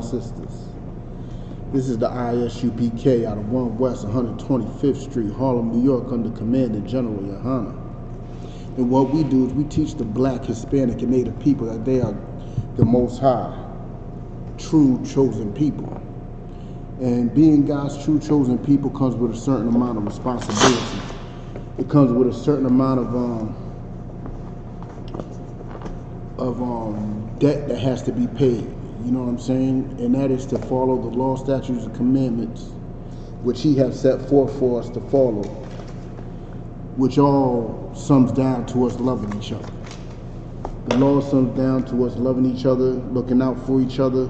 my sisters. This is the ISUPK out of 1 West 125th Street, Harlem, New York, under Commanding General Yohana. And what we do is we teach the Black, Hispanic, and Native people that they are the Most High, true chosen people. And being God's true chosen people comes with a certain amount of responsibility. It comes with a certain amount of debt that has to be paid. You know what I'm saying? And that is to follow the law, statutes, and commandments which He has set forth for us to follow, which all sums down to us loving each other. The law sums down to us loving each other, looking out for each other.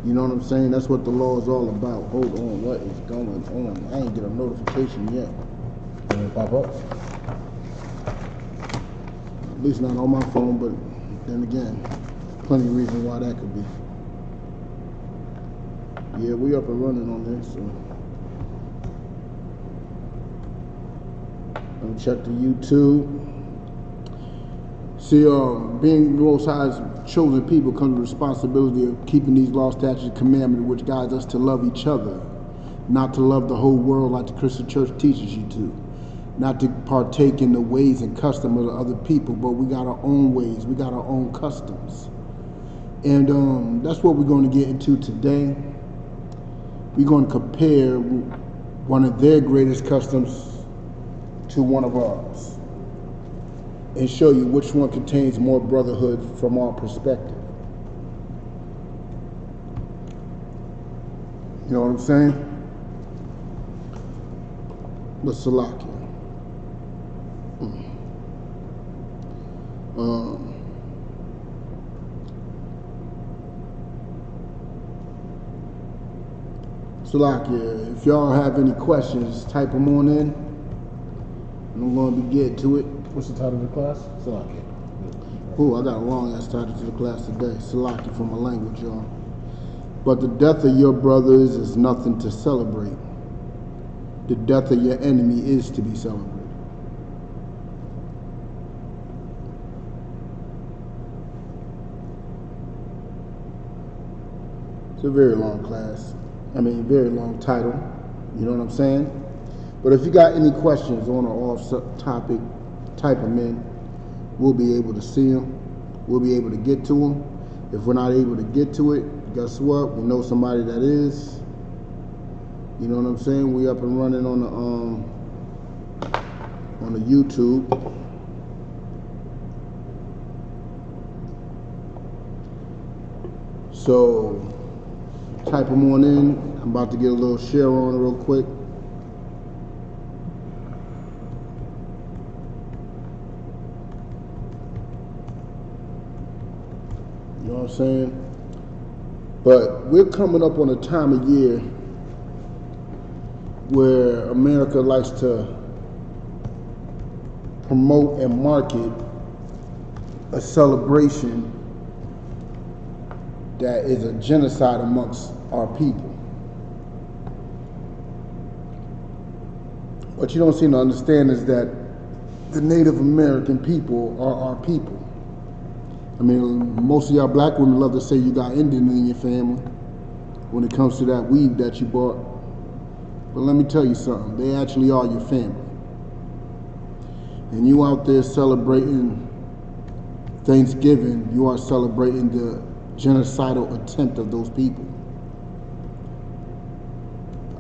You know what I'm saying? That's what the law is all about. Hold on, what is going on? I ain't get a notification yet. Did it pop up? At least not on my phone, but then again, plenty of reasons why that could be. Yeah, we up and running on this, so. Let me check the YouTube. See, being the Most High's chosen people comes with the responsibility of keeping these laws, statutes, and commandments, which guides us to love each other, not to love the whole world like the Christian church teaches you to, not to partake in the ways and customs of other people, but we got our own ways, we got our own customs. And that's what we're going to get into today. We're going to compare one of their greatest customs to one of ours and show you which one contains more brotherhood from our perspective. You know what I'm saying? But Salakia. Salakia, if y'all have any questions, type them on in. And I'm going to be getting to it. What's the title of the class? Salakia. Oh, I got a long ass title to the class today. Salaki for my language, y'all. But the death of your brothers is nothing to celebrate. The death of your enemy is to be celebrated. It's a very long class. I mean, very long title. You know what I'm saying? But if you got any questions on or off topic, type them in. We'll be able to see them. We'll be able to get to them. If we're not able to get to it, guess what? We know somebody that is. You know what I'm saying? We up and running on the YouTube. So type them on in. I'm about to get a little share on real quick. You know what I'm saying? But we're coming up on a time of year where America likes to promote and market a celebration that is a genocide amongst our people. What you don't seem to understand is that the Native American people are our people. I mean, most of y'all black women love to say you got Indian in your family when it comes to that weave that you bought. But let me tell you something, they actually are your family. And you out there celebrating Thanksgiving, you are celebrating the genocidal attempt of those people.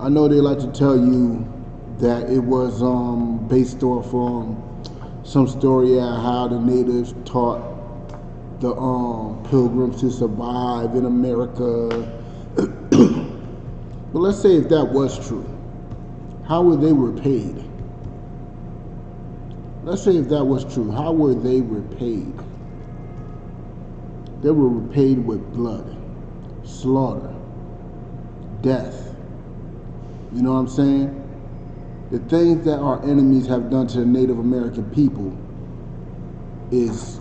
I know they like to tell you that it was based off some story of how the natives taught the pilgrims to survive in America. But let's say if that was true, how were they repaid? Let's say if that was true, how were they repaid? They were repaid with blood, slaughter, death. You know what I'm saying? The things that our enemies have done to the Native American people is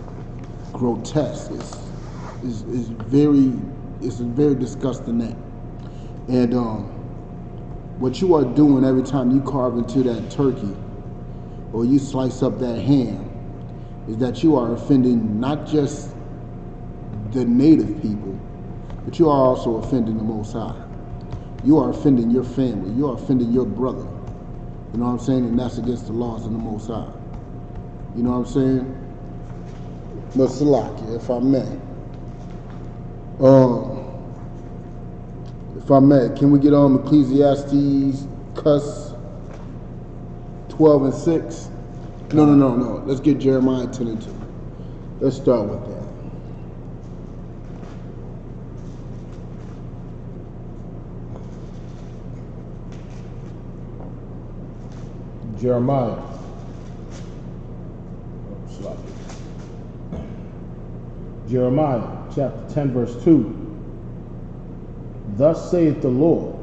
grotesque. It's a very disgusting act. And what you are doing every time you carve into that turkey or you slice up that ham is that you are offending not just the Native people, but you are also offending the Most High. You are offending your family. You are offending your brother. You know what I'm saying? And that's against the laws of the Most High. You know what I'm saying? But Salaki, if I may, can we get on Ecclesiastes cuss 12 and 6? No. Let's get Jeremiah 10 and 2. Let's start with that. Jeremiah. Jeremiah chapter 10 verse 2. Thus saith the Lord,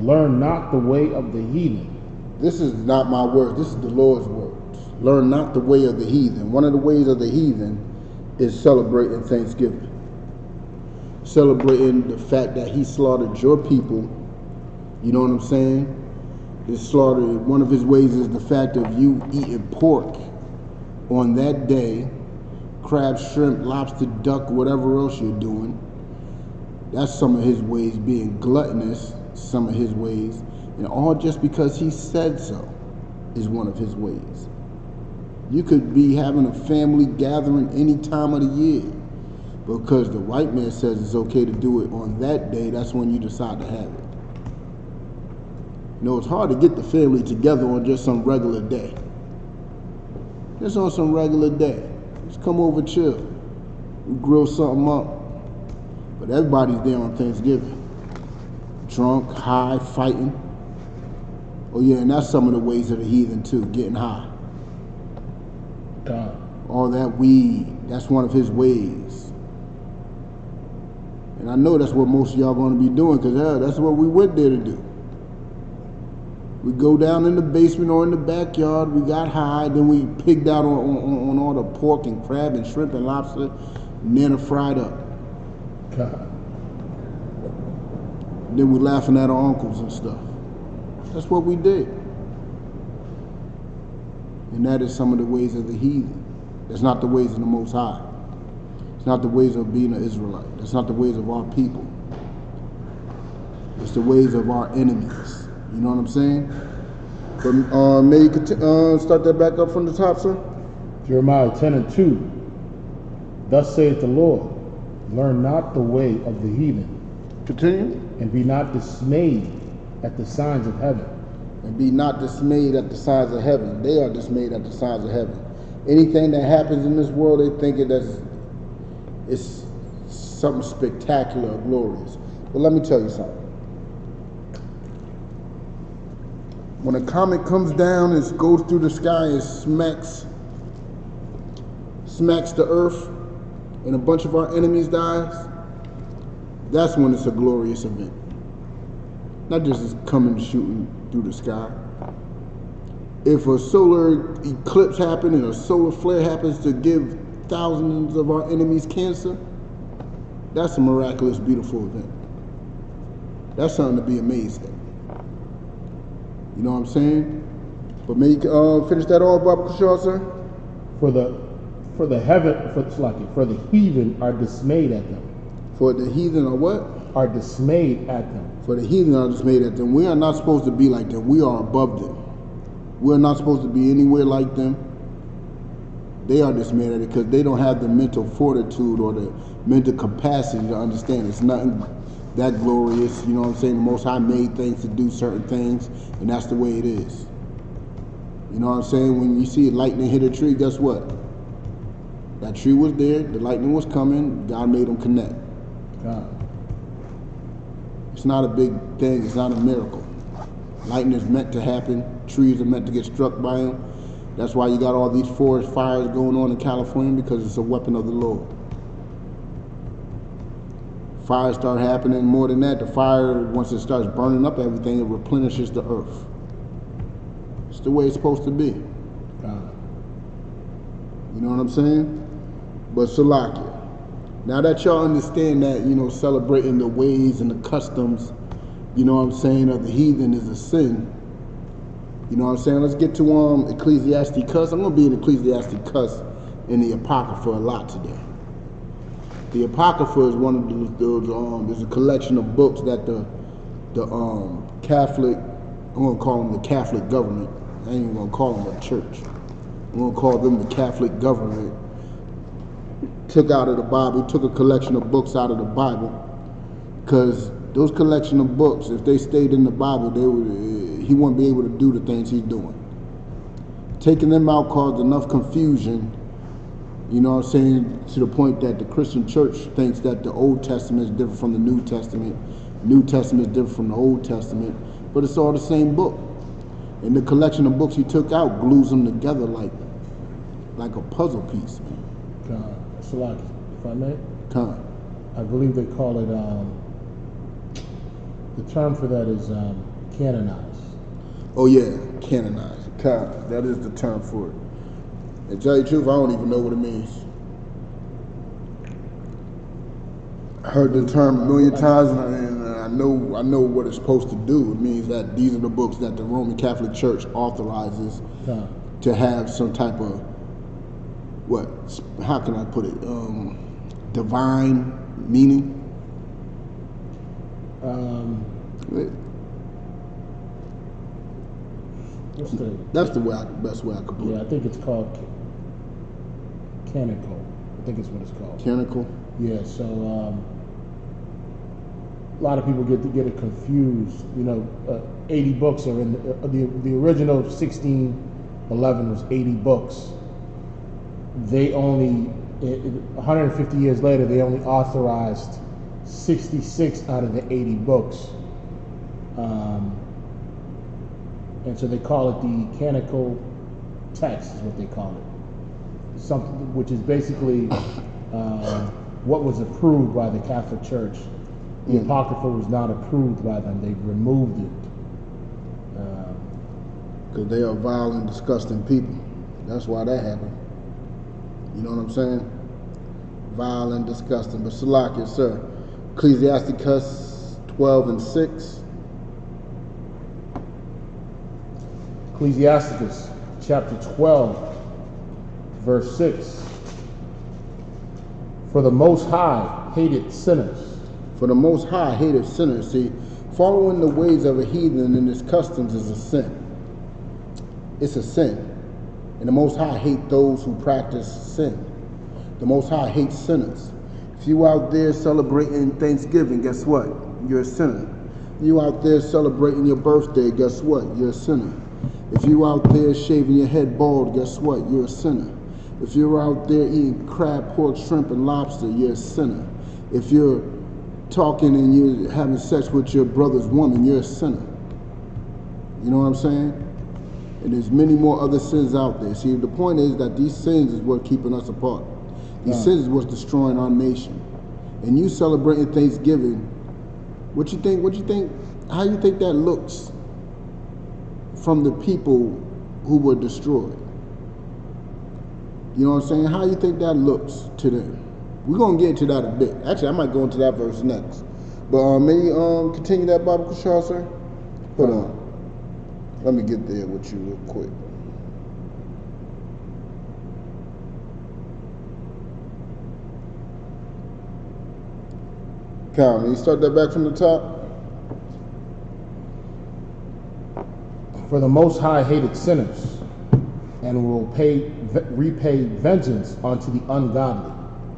learn not the way of the heathen. This is not my words, this is the Lord's words. Learn not the way of the heathen. One of the ways of the heathen is celebrating Thanksgiving. Celebrating the fact that he slaughtered your people. You know what I'm saying? One of his ways is the fact of you eating pork on that day, crab, shrimp, lobster, duck, whatever else you're doing. That's some of his ways, being gluttonous, some of his ways. And all just because he said so is one of his ways. You could be having a family gathering any time of the year. Because the white man says it's okay to do it on that day, that's when you decide to have it. You know, it's hard to get the family together on just some regular day. Just on some regular day. Just come over, chill. We grill something up. But everybody's there on Thanksgiving. Drunk, high, fighting. Oh yeah, and that's some of the ways of the heathen too, getting high. God. All that weed, that's one of his ways. And I know that's what most of y'all going to be doing, because that's what we went there to do. We go down in the basement or in the backyard, we got high, then we pigged out on all the pork and crab and shrimp and lobster, and then fried up. God. And then we laughing at our uncles and stuff. That's what we did. And that is some of the ways of the heathen. That's not the ways of the Most High. It's not the ways of being an Israelite. That's not the ways of our people. It's the ways of our enemies. You know what I'm saying? But may you start that back up from the top, sir? Jeremiah 10 and 2. Thus saith the Lord, learn not the way of the heathen. Continue. And be not dismayed at the signs of heaven. And be not dismayed at the signs of heaven. They are dismayed at the signs of heaven. Anything that happens in this world, they think it's something spectacular or glorious. But let me tell you something. When a comet comes down and goes through the sky and smacks the earth, and a bunch of our enemies dies, that's when it's a glorious event. Not just it's coming shooting through the sky. If a solar eclipse happens and a solar flare happens to give thousands of our enemies cancer, that's a miraculous, beautiful event. That's something to be amazed at. You know what I'm saying? But may you finish that off, Baba Kushal, sir? For the heathen are dismayed at them. For the heathen are what? Are dismayed at them. For the heathen are dismayed at them. We are not supposed to be like them. We are above them. We are not supposed to be anywhere like them. They are dismayed at it because they don't have the mental fortitude or the mental capacity to understand. It's nothing that glorious. You know what I'm saying? The Most High made things to do certain things, and that's the way it is. You know what I'm saying? When you see lightning hit a tree, guess what? That tree was there, the lightning was coming, God made them connect. God. It's not a big thing, it's not a miracle. Lightning is meant to happen, trees are meant to get struck by them. That's why you got all these forest fires going on in California, because it's a weapon of the Lord. Fires start happening, more than that, the fire, once it starts burning up everything, it replenishes the earth. It's the way it's supposed to be. God. You know what I'm saying? But Salakia, now that y'all understand that, you know, celebrating the ways and the customs, you know what I'm saying, of the heathen is a sin. You know what I'm saying? Let's get to Ecclesiastes cuss. I'm going to be in Ecclesiastes cuss in the Apocrypha a lot today. The Apocrypha is one of those. There's a collection of books that the Catholic, I'm gonna call them the Catholic government. I ain't even gonna call them a church. I'm gonna call them the Catholic government. Took out of the Bible, took a collection of books out of the Bible, because those collection of books, if they stayed in the Bible, he wouldn't be able to do the things he's doing. Taking them out caused enough confusion, you know what I'm saying, to the point that the Christian church thinks that the Old Testament is different from the New Testament, New Testament is different from the Old Testament, but it's all the same book. And the collection of books he took out glues them together like a puzzle piece, man. Salaki, if I may? Con. I believe they call it, the term for that is canonized. Oh yeah, canonized. Con. That is the term for it. And to tell you the truth, I don't even know what it means. I heard the term a million times, and I know what it's supposed to do. It means that these are the books that the Roman Catholic Church authorizes to have some type of, how can I put it, divine meaning. That's the best way I could put it. Yeah, I think it's called canonical. I think it's what it's called. Canonical? Yeah, so a lot of people get it confused. You know, 80 books are in the original 1611 was 80 books. They only 150 years later they only authorized 66 out of the 80 books. And so they call it the canonical text is what they call it. Something which is basically what was approved by the Catholic Church. The Apocrypha was not approved by them. They removed it. Because they are vile and disgusting people. That's why that happened. You know what I'm saying? Vile and disgusting. But Salakia, sir. Ecclesiasticus 12 and 6. Ecclesiasticus chapter 12, verse 6. For the Most High hated sinners. For the Most High hated sinners. See, following the ways of a heathen and his customs is a sin. It's a sin. And the Most High hates those who practice sin. The Most High hates sinners. If you out there celebrating Thanksgiving, guess what? You're a sinner. You out there celebrating your birthday, guess what? You're a sinner. If you out there shaving your head bald, guess what? You're a sinner. If you're out there eating crab, pork, shrimp, and lobster, you're a sinner. If you're talking and you're having sex with your brother's woman, you're a sinner. You know what I'm saying? And there's many more other sins out there. See, the point is that these sins is what's keeping us apart. These sins is what's destroying our nation. And you celebrating Thanksgiving, what you think, how you think that looks from the people who were destroyed? You know what I'm saying? How you think that looks to them? We're going to get into that a bit. Actually, I might go into that verse next. But may you continue that, Bible Kushar, sir? Hold on. Let me get there with you real quick. Can you start that back from the top? For the Most High hated sinners, and will repay vengeance unto the ungodly.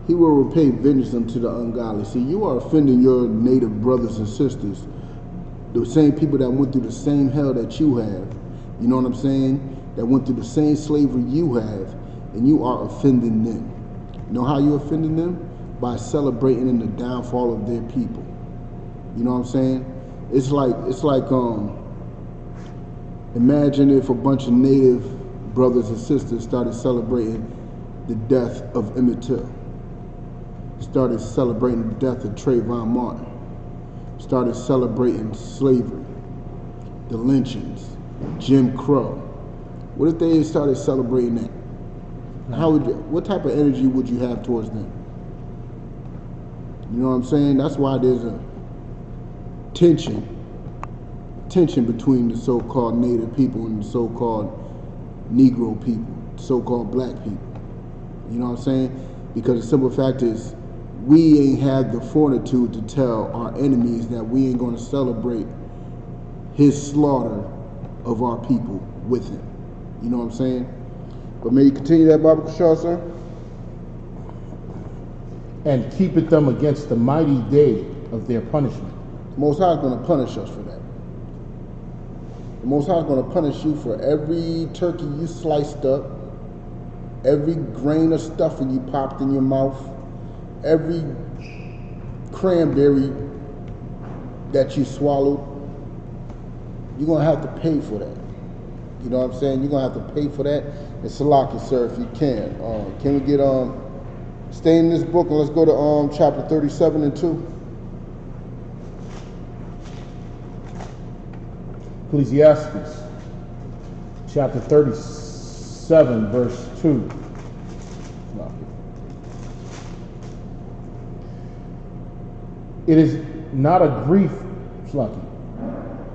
He will repay vengeance unto the ungodly. See, you are offending your native brothers and sisters, the same people that went through the same hell that you have. You know what I'm saying? That went through the same slavery you have, and you are offending them. You know how you're offending them? By celebrating in the downfall of their people. You know what I'm saying? It's like imagine if a bunch of native brothers and sisters started celebrating the death of Emmett Till, started celebrating the death of Trayvon Martin, started celebrating slavery, the lynchings, Jim Crow. What if they started celebrating that? What type of energy would you have towards them? You know what I'm saying? That's why there's a tension between the so-called native people and the so-called Negro people, so-called black people. You know what I'm saying? Because the simple fact is, we ain't had the fortitude to tell our enemies that we ain't going to celebrate his slaughter of our people with him. You know what I'm saying? But may you continue that, Baba Kishar, sir? And keepeth them against the mighty day of their punishment. The Most High is going to punish us for that. The Most High is going to punish you for every turkey you sliced up, every grain of stuffing you popped in your mouth, every cranberry that you swallowed. You're going to have to pay for that. You know what I'm saying? You're going to have to pay for that. And Salaki, sir, if you can. Can we get, stay in this book and let's go to chapter 37 and 2. Ecclesiastes chapter 37 verse 2. It is not a grief, Slaki.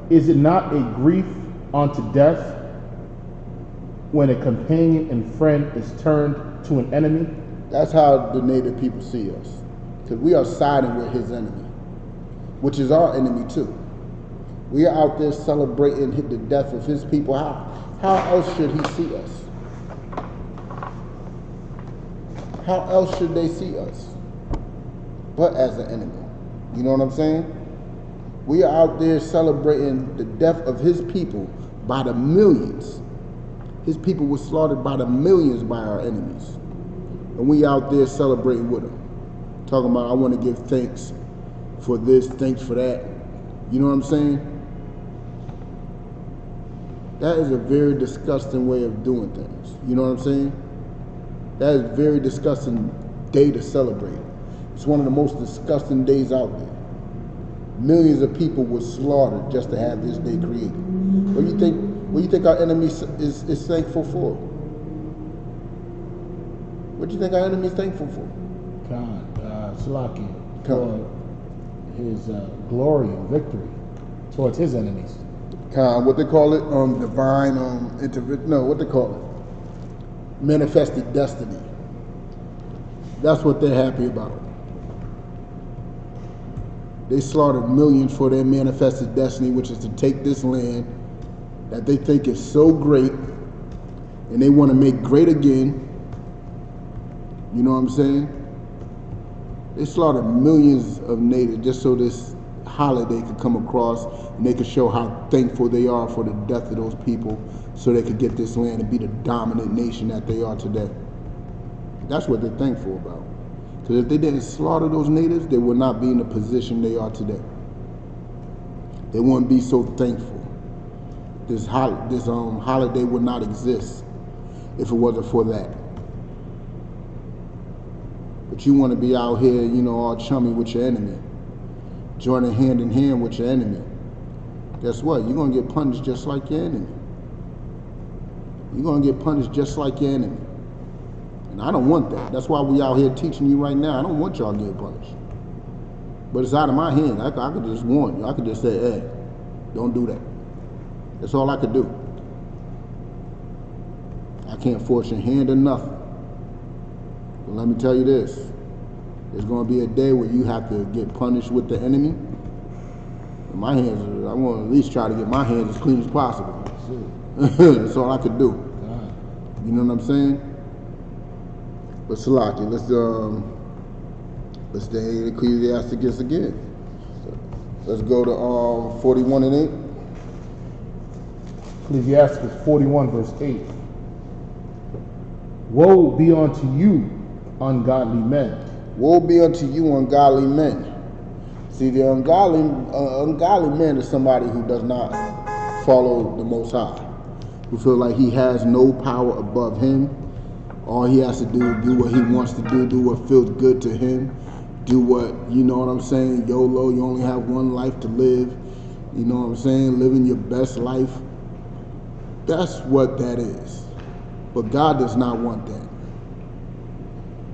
Is it not a grief unto death when a companion and friend is turned to an enemy? That's how the native people see us. Because we are siding with his enemy, which is our enemy too. We are out there celebrating the death of his people. How else should he see us? How else should they see us but as an enemy? You know what I'm saying? We are out there celebrating the death of his people by the millions. His people were slaughtered by the millions by our enemies. And we out there celebrating with them. Talking about, I want to give thanks for this, thanks for that. You know what I'm saying? That is a very disgusting way of doing things. You know what I'm saying? That is a very disgusting day to celebrate. It's one of the most disgusting days out there. Millions of people were slaughtered just to have this day created. What do you think our enemy is thankful for? What do you think our enemy is thankful for? God, Salaki, for his glory and victory towards his enemies. What they call it? Divine intervention. No, what they call it? Manifested destiny. That's what they're happy about. They slaughtered millions for their manifested destiny, which is to take this land that they think is so great and they want to make great again. You know what I'm saying? They slaughtered millions of natives just so this holiday could come across and they could show how thankful they are for the death of those people so they could get this land and be the dominant nation that they are today. That's what they're thankful about. Because if they didn't slaughter those natives, they would not be in the position they are today. They wouldn't be so thankful. This holiday would not exist if it wasn't for that. But you want to be out here, you know, all chummy with your enemy, joining hand in hand with your enemy. Guess what? You're going to get punished just like your enemy. You're going to get punished just like your enemy. And I don't want that. That's why we out here teaching you right now. I don't want y'all getting punished. But it's out of my hand. I could just warn you. I could just say, hey, don't do that. That's all I could do. I can't force your hand or nothing. But let me tell you this. There's going to be a day where you have to get punished with the enemy. And my hands, I want to at least try to get my hands as clean as possible. That's all I could do. You know what I'm saying? But Salaki, let's stay in Ecclesiastes again. Let's go to 41 and 8. Ecclesiastes 41 verse 8. Woe be unto you, ungodly men. Woe be unto you, ungodly men. See, the ungodly man is somebody who does not follow the Most High, who feel like he has no power above him. All he has to do is do what he wants to do what feels good to him, do what, you know what I'm saying, YOLO, you only have one life to live, you know what I'm saying, living your best life. That's what that is. But God does not want that.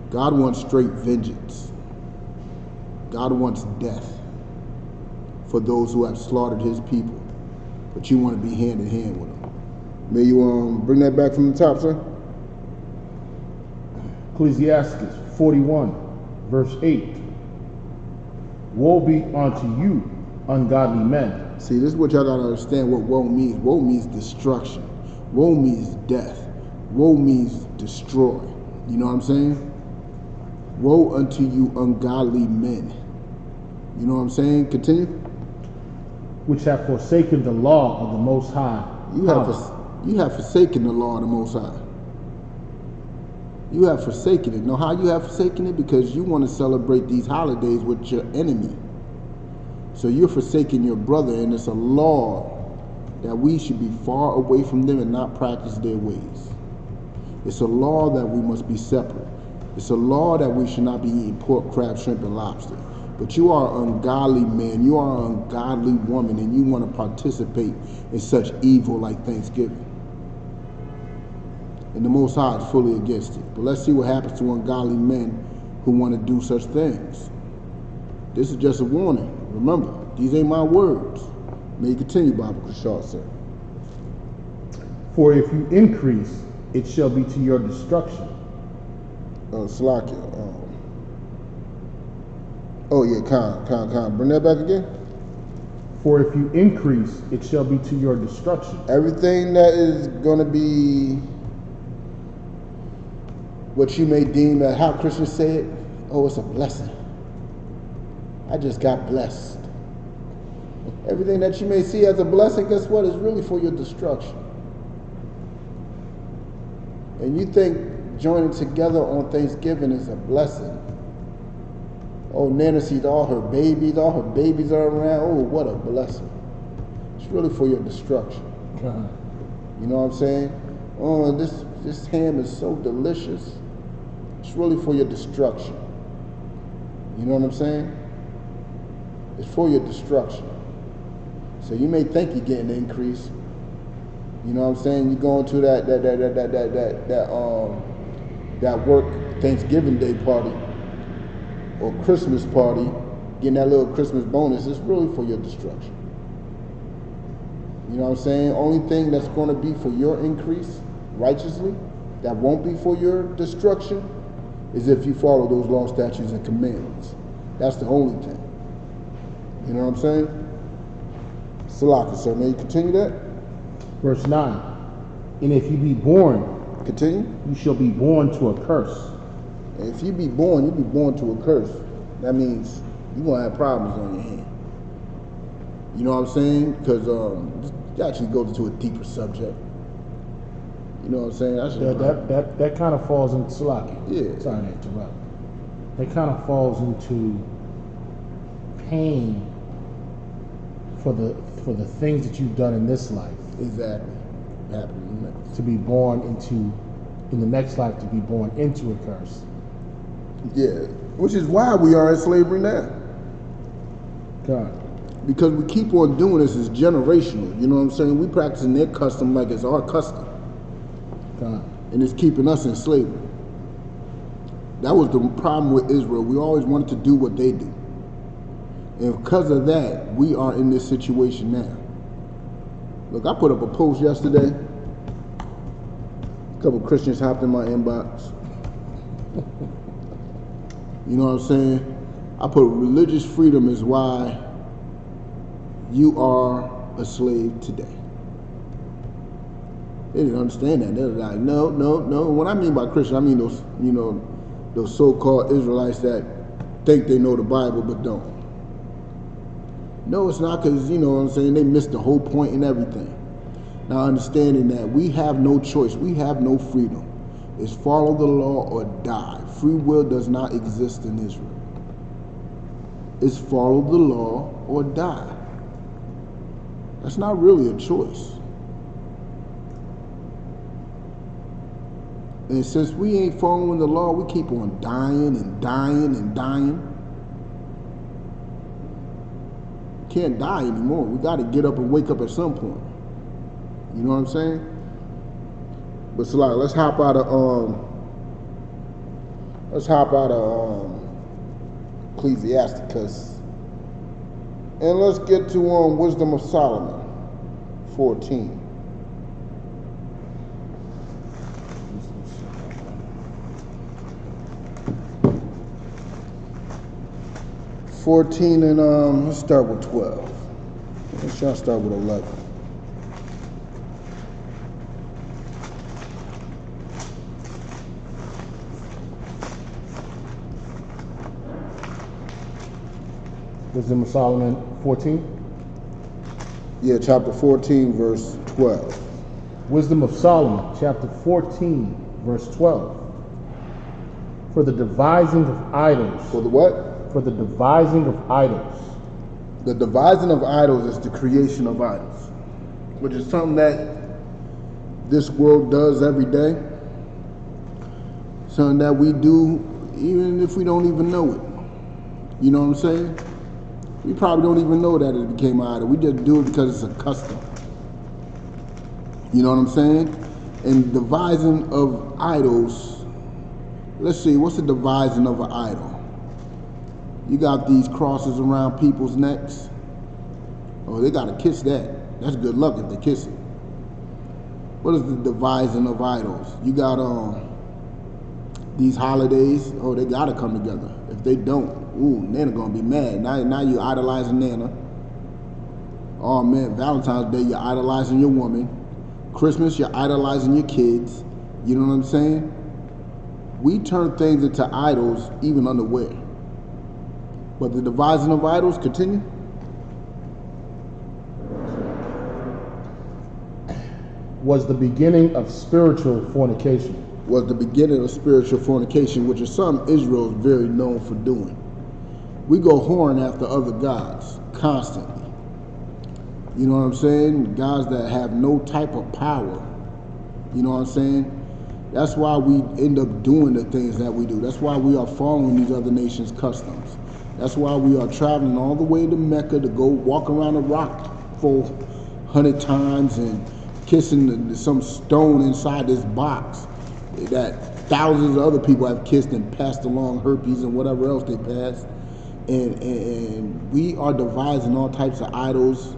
God wants straight vengeance. God wants death for those who have slaughtered his people. But you want to be hand in hand with them. May you bring that back from the top, sir? Ecclesiastes 41 verse 8. Woe be unto you, ungodly men. See, this is what y'all gotta understand what woe means. Woe means destruction. Woe means death. Woe means destroy. You know what I'm saying? Woe unto you, ungodly men. You know what I'm saying? Continue. Which have forsaken the law of the Most High. You have forsaken the law of the Most High. You have forsaken it. Know how you have forsaken it? Because you want to celebrate these holidays with your enemy. So you're forsaking your brother, and it's a law that we should be far away from them and not practice their ways. It's a law that we must be separate. It's a law that we should not be eating pork, crab, shrimp, and lobster. But you are an ungodly man, you are an ungodly woman, and you want to participate in such evil like Thanksgiving. And the Most High is fully against it. But let's see what happens to ungodly men who want to do such things. This is just a warning. Remember, these ain't my words. May you continue, Bible Kashar, sir. For if you increase, it shall be to your destruction. Salakia. Oh yeah, Khan. Bring that back again. For if you increase, it shall be to your destruction. Everything that is going to be what you may deem as, how Christians say it, oh, it's a blessing. I just got blessed. Everything that you may see as a blessing, guess what? Is really for your destruction. And you think joining together on Thanksgiving is a blessing. Oh, Nana sees all her babies are around. Oh, what a blessing. It's really for your destruction. You know what I'm saying? Oh, this ham is so delicious. It's really for your destruction. You know what I'm saying? It's for your destruction. So you may think you're getting an increase. You know what I'm saying? You're going to that work Thanksgiving Day party or Christmas party, getting that little Christmas bonus. It's really for your destruction. You know what I'm saying? Only thing that's going to be for your increase righteously, that won't be for your destruction, is if you follow those laws, statutes, and commandments. That's the only thing. You know what I'm saying? Salaka, sir, may you continue that? Verse 9. And if you be born, continue. You shall be born to a curse. And if you be born to a curse. That means you're going to have problems on your hand. You know what I'm saying? Because it actually goes into a deeper subject. You know what I'm saying? That kind of falls into Salaki. Yeah. Sorry to interrupt. That kind of falls into pain for the things that you've done in this life. Exactly. Happening to be born into, in the next life, to be born into a curse. Yeah. Which is why we are in slavery now. God. Because we keep on doing this, it's generational. You know what I'm saying? We practicing their custom like it's our custom. God. And it's keeping us in slavery. That was the problem with Israel. We always wanted to do what they do. And because of that, we are in this situation now. Look, I put up a post yesterday. A couple of Christians hopped in my inbox. You know what I'm saying? I put religious freedom is why you are a slave today. They didn't understand that. They're like, no. What I mean by Christian, I mean those, those so-called Israelites that think they know the Bible but don't. No, it's not, because, you know what I'm saying, they missed the whole point and everything. Now, understanding that we have no choice, we have no freedom. It's follow the law or die. Free will does not exist in Israel. It's follow the law or die. That's not really a choice. And since we ain't following the law, we keep on dying and dying and dying. Can't die anymore. We got to get up and wake up at some point. You know what I'm saying? But Salah, let's hop out of Ecclesiasticus, and let's get to Wisdom of Solomon 14. 14 and let's start with 12. Let's try to start with 11. Wisdom of Solomon 14? Yeah, chapter 14, verse 12. Wisdom of Solomon, chapter 14, verse 12. For the devising of idols. For the what? For the devising of idols. The devising of idols is the creation of idols, which is something that this world does every day. Something that we do even if we don't even know it. You know what I'm saying? We probably don't even know that it became an idol. We just do it because it's a custom. You know what I'm saying? And devising of idols, let's see, what's the devising of an idol? You got these crosses around people's necks. Oh, they got to kiss that. That's good luck if they kiss it. What is the devising of idols? You got these holidays. Oh, they got to come together. If they don't, ooh, Nana gonna be mad. Now you idolizing Nana. Oh man, Valentine's Day, you're idolizing your woman. Christmas, you're idolizing your kids. You know what I'm saying? We turn things into idols even unaware. But the devising of idols, continue. Was the beginning of spiritual fornication. Was the beginning of spiritual fornication, which is something Israel is very known for doing. We go whoring after other gods constantly. You know what I'm saying? Gods that have no type of power. You know what I'm saying? That's why we end up doing the things that we do. That's why we are following these other nations' customs. That's why we are traveling all the way to Mecca to go walk around a rock 400 times and kissing some stone inside this box that thousands of other people have kissed and passed along herpes and whatever else they passed. And we are devising all types of idols,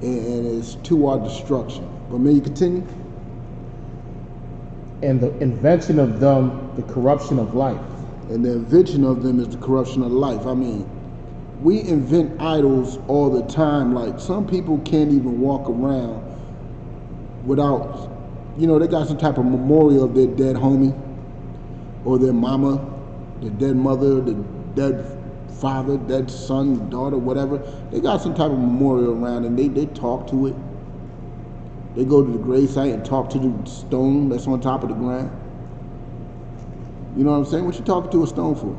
and it's to our destruction. But may you continue? And the invention of them, the corruption of life. And the invention of them is the corruption of life. I mean, we invent idols all the time. Like, some people can't even walk around without, you know, they got some type of memorial of their dead homie or their mama, their dead mother, the dead father, dead son, daughter, whatever. They got some type of memorial around, and they talk to it. They go to the gravesite and talk to the stone that's on top of the ground. You know what I'm saying? What you talking to a stone for?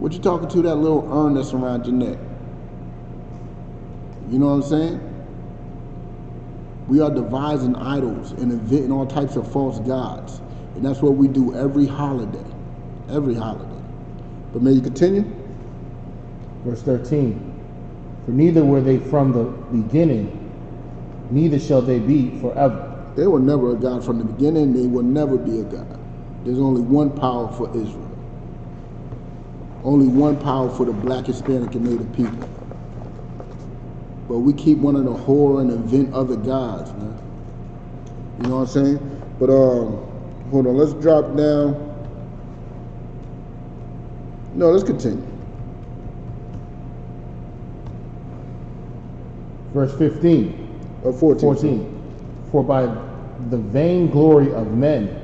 What you talking to that little urn that's around your neck? You know what I'm saying? We are devising idols and inventing all types of false gods. And that's what we do every holiday. Every holiday. But may you continue? Verse 13. For neither were they from the beginning, neither shall they be forever. They were never a God from the beginning. They will never be a God. There's only one power for Israel. Only one power for the black, Hispanic, and Native people. But we keep wanting to whore and invent other gods, man. You know what I'm saying? But hold on, let's drop down. No, let's continue. Verse 15. 14. For by the vain glory of men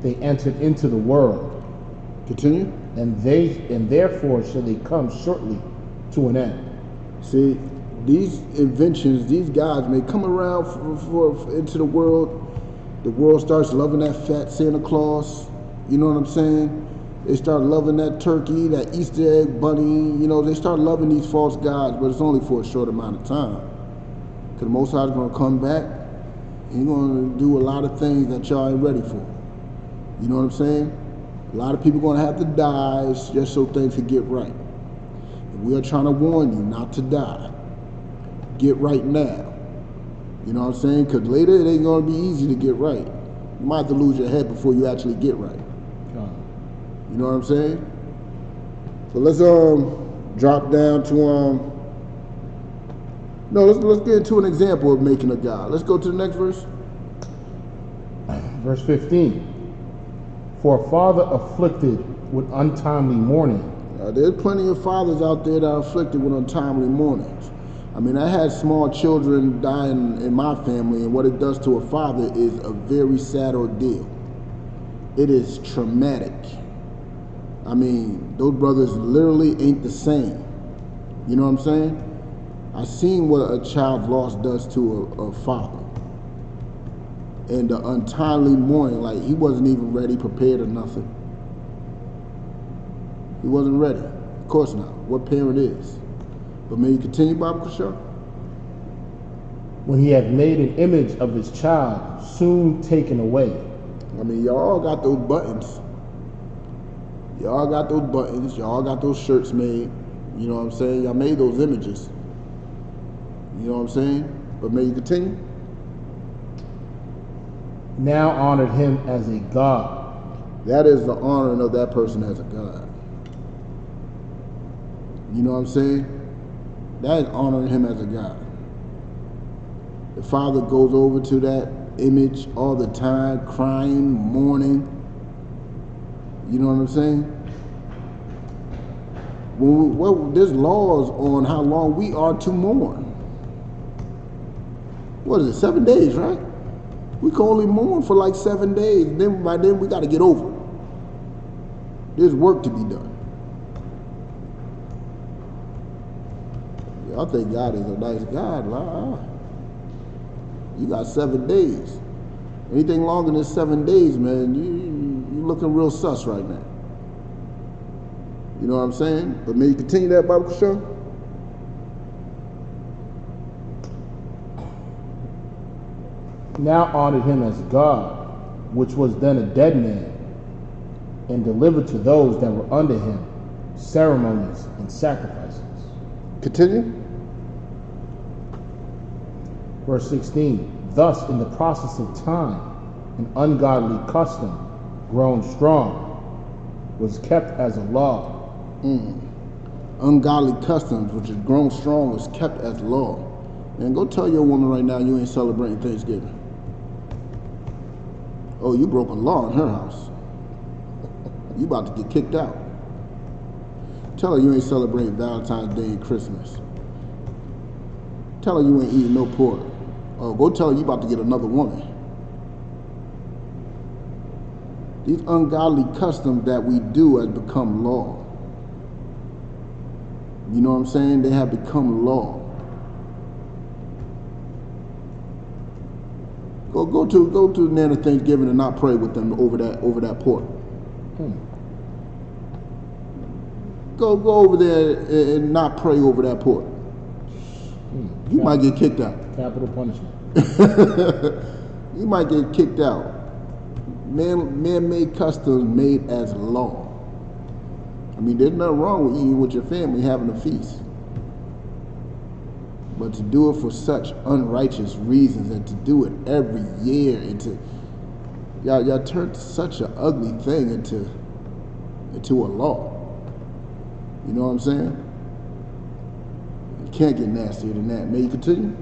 they entered into the world. Continue. And therefore shall they come shortly to an end. See, these inventions, these gods may come around into the world. The world starts loving that fat Santa Claus. You know what I'm saying? They start loving that turkey, that Easter egg bunny. You know, they start loving these false gods, but it's only for a short amount of time. Because the Most High is going to come back, and he's going to do a lot of things that y'all ain't ready for. You know what I'm saying? A lot of people are going to have to die just so things can get right. And we are trying to warn you not to die. Get right now. You know what I'm saying? Because later it ain't going to be easy to get right. You might have to lose your head before you actually get right. You know what I'm saying? So let's drop down to no, let's get into an example of making a god. Let's go to the next verse. Verse 15. For a father afflicted with untimely mourning There's plenty of fathers out there that are afflicted with untimely mournings. I mean, I had small children dying in my family, and what it does to a father is a very sad ordeal. It is traumatic. I mean, those brothers literally ain't the same. You know what I'm saying? I seen what a child's loss does to a father. And the untimely mourning, like he wasn't even ready, prepared or nothing. He wasn't ready. Of course not. What parent is? But may you continue, Baba Kushar? When he had made an image of his child, soon taken away. I mean, y'all got those buttons. Y'all got those buttons. Y'all got those shirts made. You know what I'm saying? Y'all made those images. You know what I'm saying? But may you continue? Now honored him as a god. That is the honoring of that person as a god. You know what I'm saying? That is honoring him as a god. The father goes over to that image all the time, crying, mourning. You know what I'm saying? There's laws on how long we are to mourn. What is it, 7 days, right? We can only mourn for like 7 days. Then by then we got to get over it. There's work to be done. I think God is a nice God. You got 7 days. Anything longer than 7 days, man, you looking real sus right now. You know what I'm saying? But may you continue that, Baba Kushar? Now honored him as God, which was then a dead man, and delivered to those that were under him ceremonies and sacrifices. Continue. Verse 16, thus in the process of time, an ungodly custom, grown strong, was kept as a law. Ungodly customs, which is grown strong, was kept as law. Man, go tell your woman right now you ain't celebrating Thanksgiving. Oh, you broke a law in her house. You about to get kicked out. Tell her you ain't celebrating Valentine's Day and Christmas. Tell her you ain't eating no pork. Oh, go tell her you about to get another woman. These ungodly customs that we do has become law. You know what I'm saying? They have become law. Go to the night of Thanksgiving and not pray with them over that pork. Go over there and not pray over that pork. You might get kicked out. Capital punishment. You might get kicked out. Man-made customs made as law. I mean, there's nothing wrong with eating with your family, having a feast. But to do it for such unrighteous reasons and to do it every year and to y'all turned such an ugly thing into a law. You know what I'm saying? You can't get nastier than that. May you continue?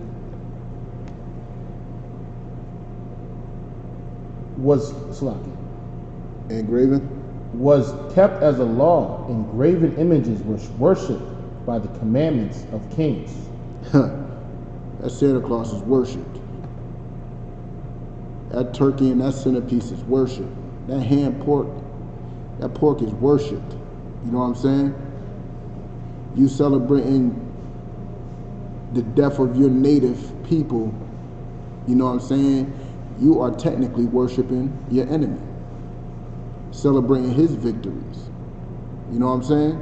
Engraven? Was kept as a law. Engraven images were worshipped by the commandments of kings. That Santa Claus is worshipped. That turkey and that centerpiece is worshipped. That hand pork, that pork is worshipped. You know what I'm saying? You celebrating the death of your native people, you know what I'm saying? You are technically worshiping your enemy. Celebrating his victories. You know what I'm saying?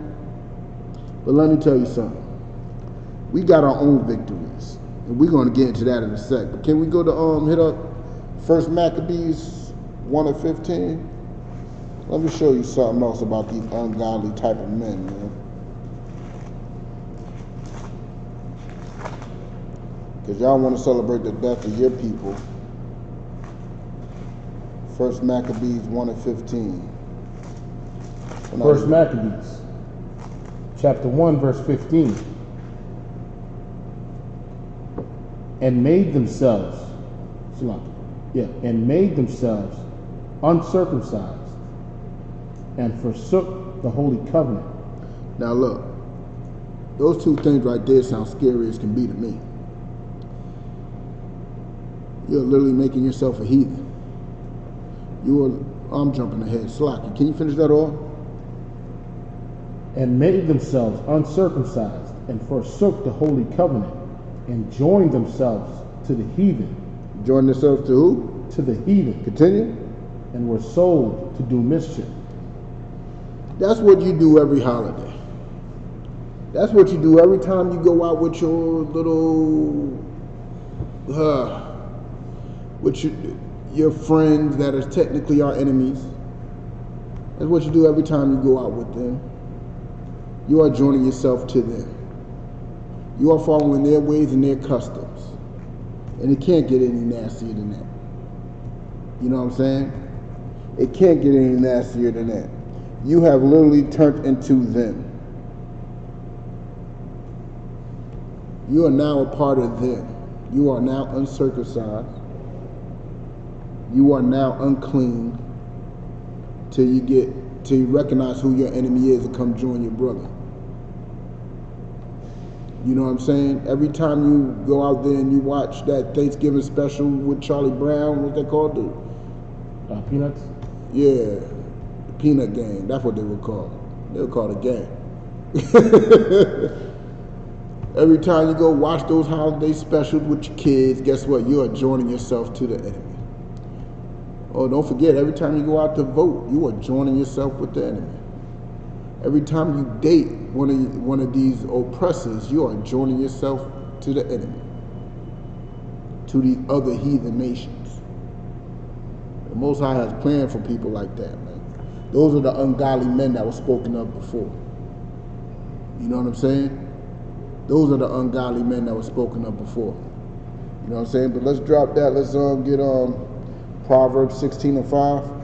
But let me tell you something. We got our own victories. And we're going to get into that in a sec. But can we go to hit up 1 Maccabees 1:15? Let me show you something else about these ungodly type of men, man. Because y'all want to celebrate the death of your people. 1 Maccabees 1:15. 1 Maccabees, chapter 1, verse 15. And made themselves uncircumcised, and forsook the holy covenant. Now look, those two things right there sound scary as can be to me. You're literally making yourself a heathen. I'm jumping ahead. Slocky, can you finish that off? And made themselves uncircumcised, and forsook the holy covenant, and joined themselves to the heathen. Join themselves to who? To the heathen. Continue. And were sold to do mischief. That's what you do every holiday. That's what you do every time you go out with your little, with your friends that are technically our enemies. That's what you do every time you go out with them. You are joining yourself to them. You are following their ways and their customs. And it can't get any nastier than that. You know what I'm saying? It can't get any nastier than that. You have literally turned into them. You are now a part of them. You are now uncircumcised. You are now unclean till you recognize who your enemy is and come join your brother. You know what I'm saying? Every time you go out there and you watch that Thanksgiving special with Charlie Brown, what they called it? Peanuts? Yeah, the Peanut Gang. That's what they would call it. They would call it a gang. Every time you go watch those holiday specials with your kids, guess what? You are joining yourself to the enemy. Oh, don't forget, every time you go out to vote, you are joining yourself with the enemy. Every time you date one of these oppressors, you are joining yourself to the enemy, to the other heathen nations. The Most High has planned for people like that, man. Those are the ungodly men that were spoken of before. You know what I'm saying? Those are the ungodly men that were spoken of before. You know what I'm saying? But let's drop that. Let's get Proverbs 16:5.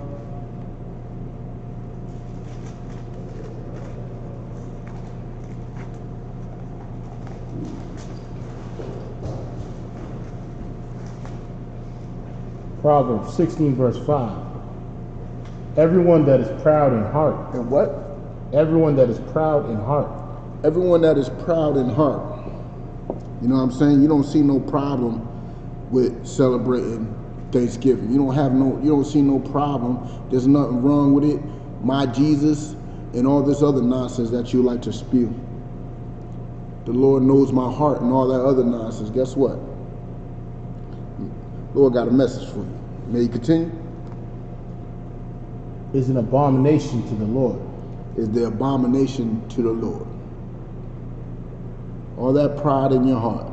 Proverbs 16 verse 5. Everyone that is proud in heart. And what? Everyone that is proud in heart. Everyone that is proud in heart. You know what I'm saying? You don't see no problem with celebrating Thanksgiving. You don't see no problem. There's nothing wrong with it. My Jesus and all this other nonsense that you like to spew. The Lord knows my heart and all that other nonsense. Guess what? Lord got a message for you. May you continue? Is an abomination to the Lord. Is the abomination to the Lord. All that pride in your heart.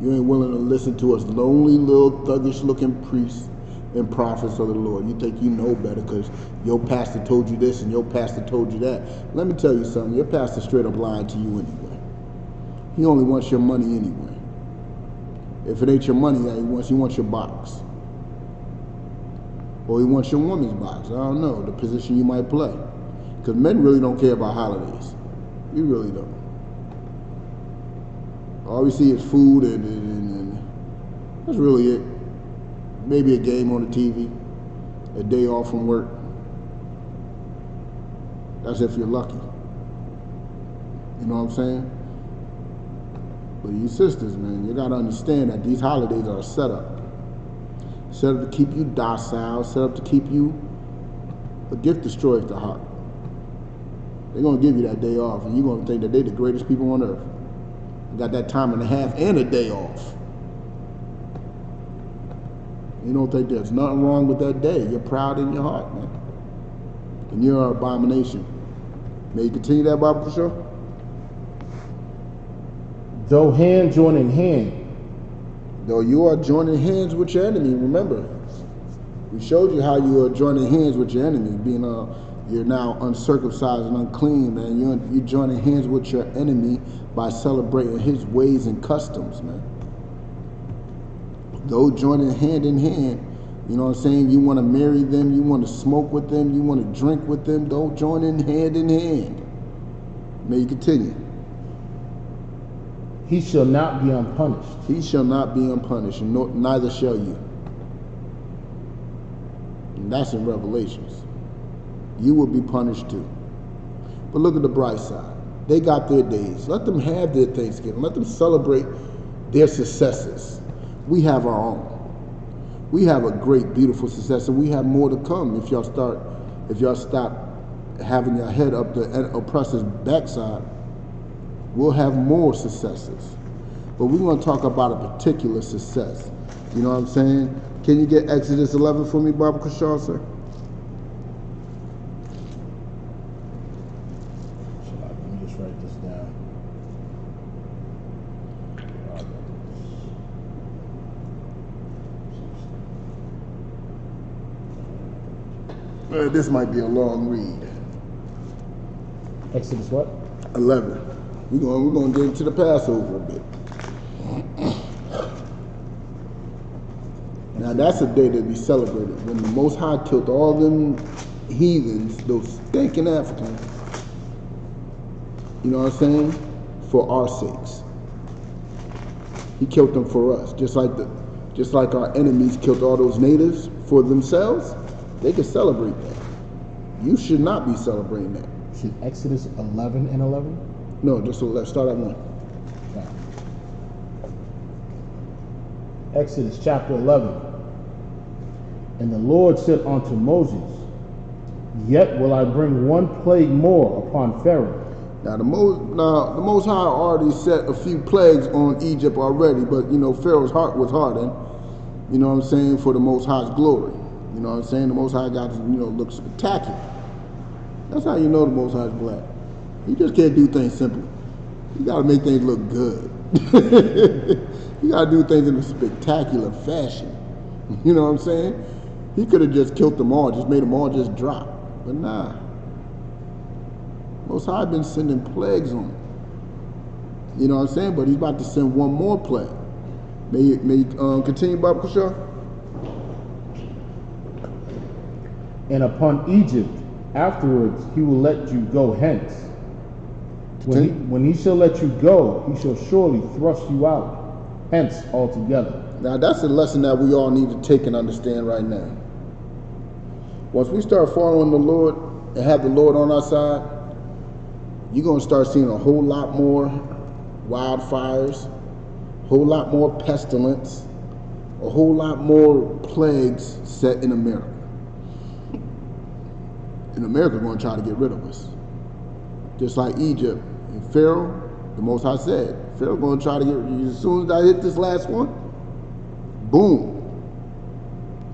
You ain't willing to listen to us lonely little thuggish looking priests and prophets of the Lord. You think you know better because your pastor told you this and your pastor told you that. Let me tell you something. Your pastor straight up lying to you anyway. He only wants your money anyway. If it ain't your money that he wants your box. Or he wants your woman's box. I don't know, the position you might play. Because men really don't care about holidays. We really don't. All we see is food and that's really it. Maybe a game on the TV, a day off from work. That's if you're lucky. You know what I'm saying? But you sisters, man, you gotta understand that these holidays are set up. Set up to keep you docile, set up to keep you, a gift destroys the heart. They're gonna give you that day off and you're gonna think that they're the greatest people on earth. You got that time and a half and a day off. You don't think there's nothing wrong with that day. You're proud in your heart, man. And you're an abomination. May you continue that, Bible for sure? Though hand join in hand. Though you are joining hands with your enemy, remember. We showed you how you are joining hands with your enemy, being you're now uncircumcised and unclean, man. You're joining hands with your enemy by celebrating his ways and customs, man. Though joining hand in hand, you know what I'm saying? You want to marry them, you want to smoke with them, you want to drink with them, don't join in hand. May you continue. He shall not be unpunished. He shall not be unpunished, and neither shall you. And that's in Revelations. You will be punished too. But look at the bright side. They got their days. Let them have their Thanksgiving. Let them celebrate their successes. We have our own. We have a great, beautiful success, and we have more to come if y'all stop having your head up the oppressor's backside. We'll have more successes. But we want to talk about a particular success. You know what I'm saying? Can you get Exodus 11 for me, Baba Kushal, sir? Let me just write this down. This might be a long read. Exodus what? 11. We're going to get into the Passover a bit. Now that's a day to be celebrated, when the Most High killed all them heathens, those stinking Africans, you know what I'm saying, for our sakes. He killed them for us, just like our enemies killed all those natives for themselves. They could celebrate that. You should not be celebrating that. Should Exodus 11 and 11? No, just let's start at 1. Okay. Exodus chapter 11. And the Lord said unto Moses, Yet will I bring one plague more upon Pharaoh. Now the Most High already set a few plagues on Egypt already, but you know Pharaoh's heart was hardened. You know what I'm saying, for the Most High's glory. You know what I'm saying? The Most High got to, look spectacular. That's how you know the Most High is black. You just can't do things simply. You got to make things look good. You got to do things in a spectacular fashion. You know what I'm saying? He could have just killed them all, just made them all just drop. But nah. Most High been sending plagues on them. You know what I'm saying? But he's about to send one more plague. May you continue, Baba Kushal? And upon Egypt afterwards he will let you go hence. When he shall let you go, he shall surely thrust you out hence altogether. Now that's a lesson that we all need to take and understand right now. Once we start following the Lord and have the Lord on our side, you're going to start seeing a whole lot more wildfires, a whole lot more pestilence, a whole lot more plagues set in America. And America's going to try to get rid of us. Just like Egypt and Pharaoh, the Most High said, Pharaoh's going to try to get rid of you. As soon as I hit this last one, boom.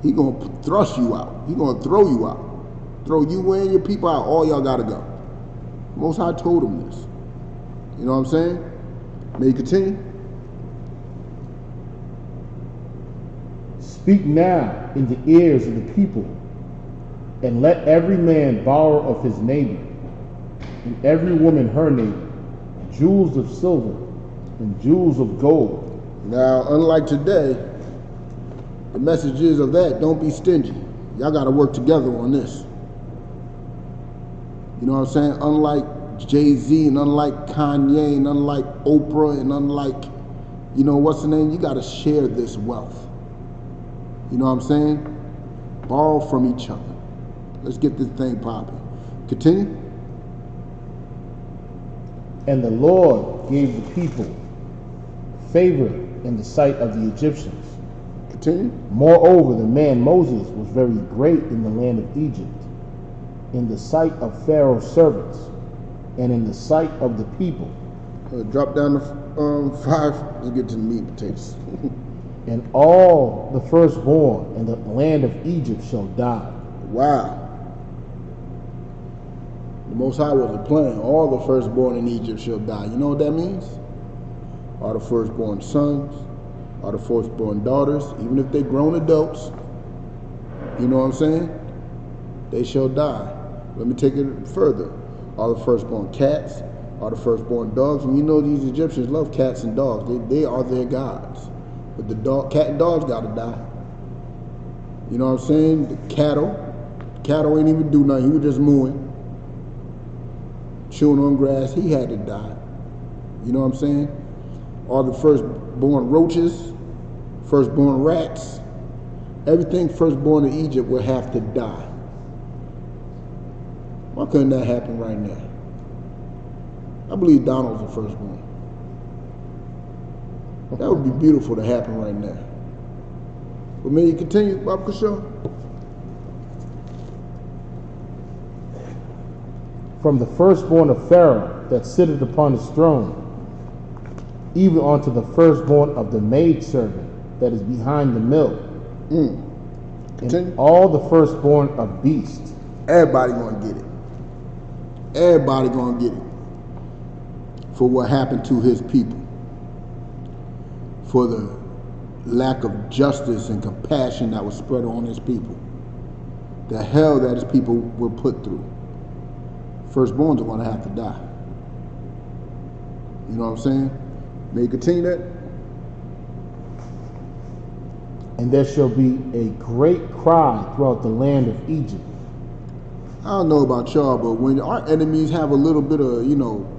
He's going to thrust you out. He's going to throw you out. Throw you and your people out. All y'all got to go. Most High told him this. You know what I'm saying? May you continue? Speak now in the ears of the people, and let every man borrow of his neighbor, and every woman her neighbor, jewels of silver and jewels of gold. Now, unlike today, the message is of that, don't be stingy. Y'all got to work together on this. You know what I'm saying? Unlike Jay-Z and unlike Kanye and unlike Oprah and unlike, what's the name? You got to share this wealth. You know what I'm saying? Borrow from each other. Let's get this thing popping. Continue. And the Lord gave the people favor in the sight of the Egyptians. Continue. Moreover, the man Moses was very great in the land of Egypt, in the sight of Pharaoh's servants, and in the sight of the people. Drop down to 5. Let's get to the meat and potatoes. And all the firstborn in the land of Egypt shall die. Wow. The Most High wasn't playing. All the firstborn in Egypt shall die. You know what that means? All the firstborn sons, all the firstborn daughters, even if they're grown adults, you know what I'm saying? They shall die. Let me take it further. All the firstborn cats, all the firstborn dogs. And you know these Egyptians love cats and dogs. They are their gods. But the cat and dogs got to die. You know what I'm saying? The cattle ain't even do nothing. He was just mooing, chewing on grass. He had to die. You know what I'm saying? All the firstborn roaches, firstborn rats, everything firstborn in Egypt will have to die. Why couldn't that happen right now? I believe Donald's the firstborn. That would be beautiful to happen right now. But may you continue, Bob Kashaw? From the firstborn of Pharaoh that sitteth upon his throne, even unto the firstborn of the maidservant that is behind the mill, and all the firstborn of beasts. Everybody gonna get it. Everybody gonna get it for what happened to his people, for the lack of justice and compassion that was spread on his people, the hell that his people were put through. Firstborns are gonna have to die. You know what I'm saying? May you continue that? And there shall be a great cry throughout the land of Egypt. I don't know about y'all, but when our enemies have a little bit of,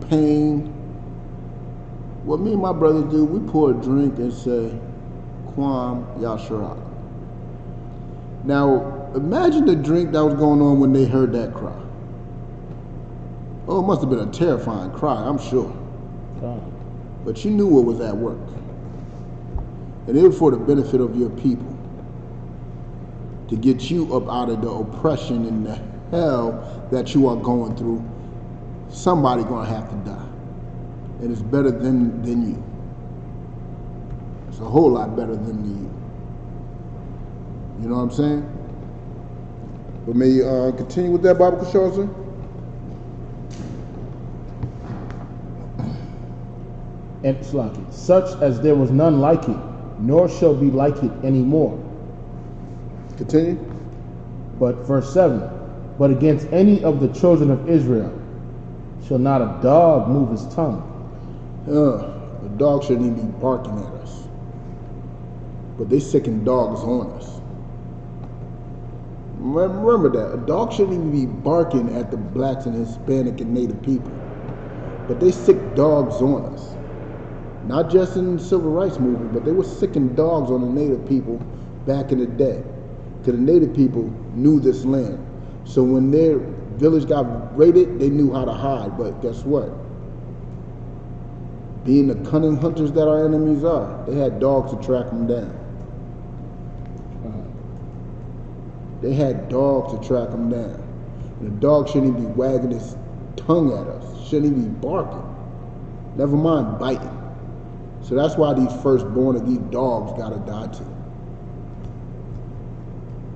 pain, what me and my brothers do, we pour a drink and say, Kwam Yasharak. Now, imagine the drink that was going on when they heard that cry. Oh, it must have been a terrifying cry, I'm sure. But you knew what was at work. And it was for the benefit of your people, to get you up out of the oppression and the hell that you are going through. Somebody gonna have to die. And it's better than you. It's a whole lot better than you. You know what I'm saying? But may you continue with that, Bible Kashaw, sir? And such as there was none like it, nor shall be like it anymore. Continue. But verse 7, but against any of the children of Israel shall not a dog move his tongue. The dog shouldn't even be barking at us. But they sicken dogs on us. Remember that. A dog shouldn't even be barking at the blacks and Hispanic and Native people. But they sick dogs on us. Not just in the civil rights movement, but they were sicking dogs on the Native people back in the day. Because the Native people knew this land. So when their village got raided, they knew how to hide. But guess what? Being the cunning hunters that our enemies are, they had dogs to track them down. They had dogs to track them down. And the dog shouldn't even be wagging his tongue at us. Shouldn't even be barking. Never mind biting. So that's why these firstborn of these dogs gotta die too.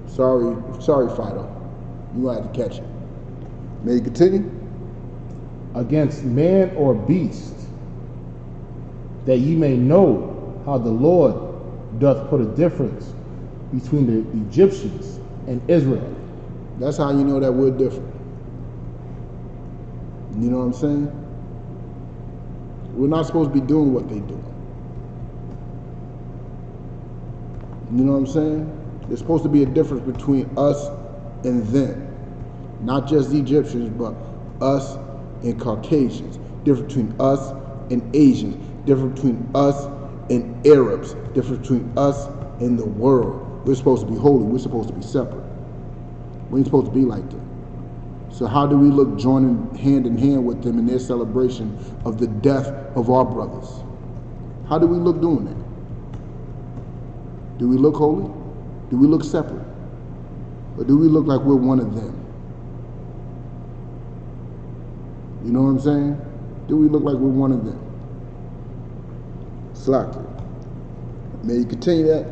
Sorry, Fido. You gonna have to catch it. May you continue? Against man or beast, that ye may know how the Lord doth put a difference between the Egyptians and Israel. That's how you know that we're different. You know what I'm saying? We're not supposed to be doing what they do. You know what I'm saying? There's supposed to be a difference between us and them. Not just the Egyptians, but us and Caucasians. Difference between us and Asians. Difference between us and Arabs. Difference between us and the world. We're supposed to be holy. We're supposed to be separate. We ain't supposed to be like them. So how do we look joining hand in hand with them in their celebration of the death of our brothers? How do we look doing that? Do we look holy? Do we look separate? Or do we look like we're one of them? You know what I'm saying? Do we look like we're one of them? Slack it. May you continue that?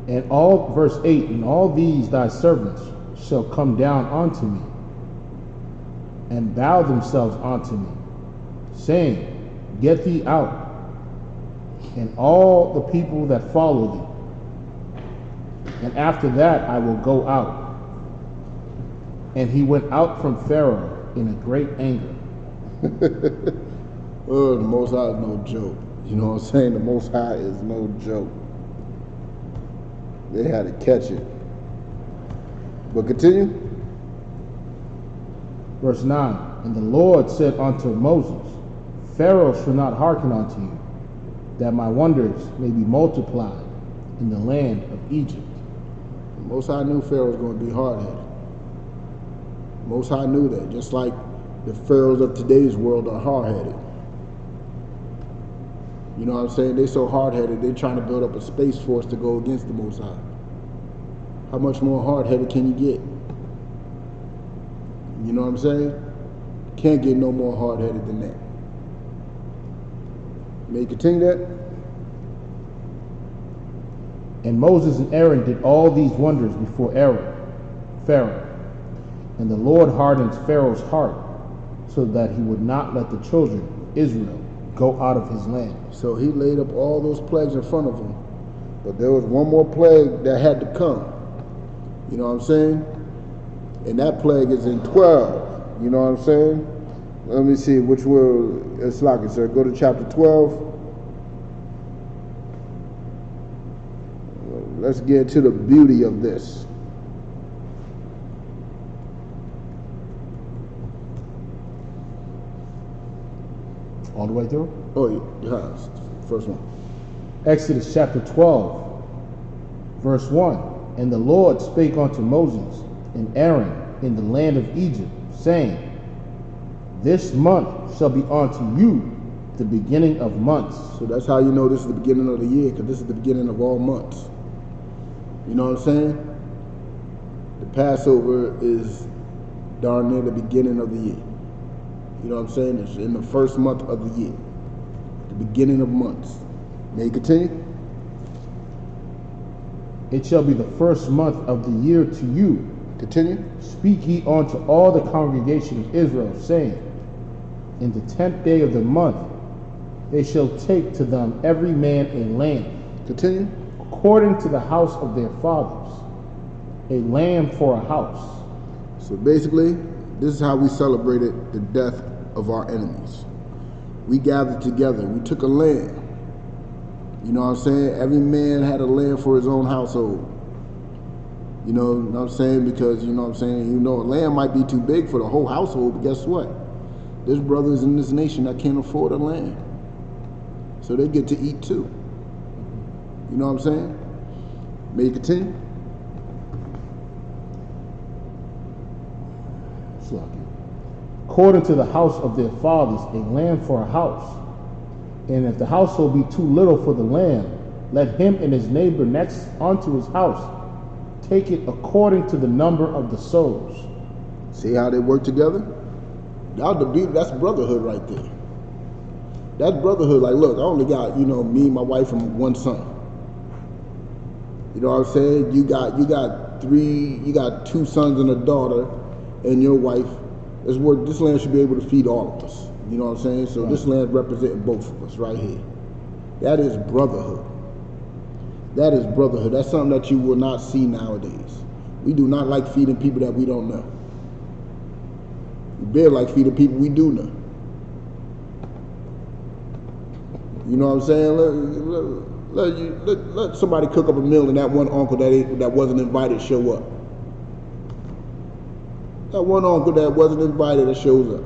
And all, verse 8, and all these thy servants shall come down unto me, and bow themselves unto me, saying, Get thee out, and all the people that follow thee. And after that I will go out. And he went out from Pharaoh in a great anger. Oh, the Most High is no joke. You know what I'm saying? The Most High is no joke. They had to catch it. But continue. Verse 9, and the Lord said unto Moses, Pharaoh shall not hearken unto you, that my wonders may be multiplied in the land of Egypt. The Most High knew Pharaoh was going to be hard-headed. Most High knew that. Just like The pharaohs of today's world are hard-headed. You know what I'm saying? They're so hard-headed, they're trying to build up a space force to go against the Most High. How much more hard-headed can you get? You know what I'm saying? Can't get no more hard-headed than that. May you continue that? And Moses and Aaron did all these wonders before Pharaoh. And the Lord hardened Pharaoh's heart, so that he would not let the children of Israel go out of his land. So he laid up all those plagues in front of him. But there was one more plague that had to come. You know what I'm saying? And that plague is in 12. You know what I'm saying? Let me see which will it's like it, sir. Go to chapter 12. Let's get to the beauty of this. All the way through? Oh, yeah. First one. Exodus chapter 12, verse 1. And the Lord spake unto Moses and Aaron in the land of Egypt, saying, This month shall be unto you the beginning of months. So that's how you know this is the beginning of the year, because this is the beginning of all months. You know what I'm saying? The Passover is darn near the beginning of the year. You know what I'm saying? It's in the first month of the year. The beginning of months. May you continue? It shall be the first month of the year to you. Continue. Speak ye unto all the congregation of Israel, saying, In the 10th day of the month they shall take to them every man a lamb. Continue. According to the house of their fathers, a lamb for a house. So basically, this is how we celebrated the death of our enemies. We gathered together. We took a lamb. You know what I'm saying? Every man had a lamb for his own household. You know what I'm saying? Because, you know what I'm saying? You know, a lamb might be too big for the whole household, but guess what? There's brothers in this nation that can't afford a lamb. So they get to eat too. You know what I'm saying? May you continue? According to the house of their fathers, a lamb for a house. And if the household be too little for the lamb, let him and his neighbor next unto his house take it according to the number of the souls. See how they work together? That's brotherhood right there. That's brotherhood. Like, look, I only got, you know, me, my wife, and one son. You know what I'm saying? You got 2 sons and a daughter, and your wife. This land should be able to feed all of us. You know what I'm saying? So this land representing both of us right here. That is brotherhood. That is brotherhood. That's something that you will not see nowadays. We do not like feeding people that we don't know. We barely like feeding people we do know. You know what I'm saying? Let somebody cook up a meal and that one uncle that wasn't invited show up. That one uncle that wasn't invited that shows up.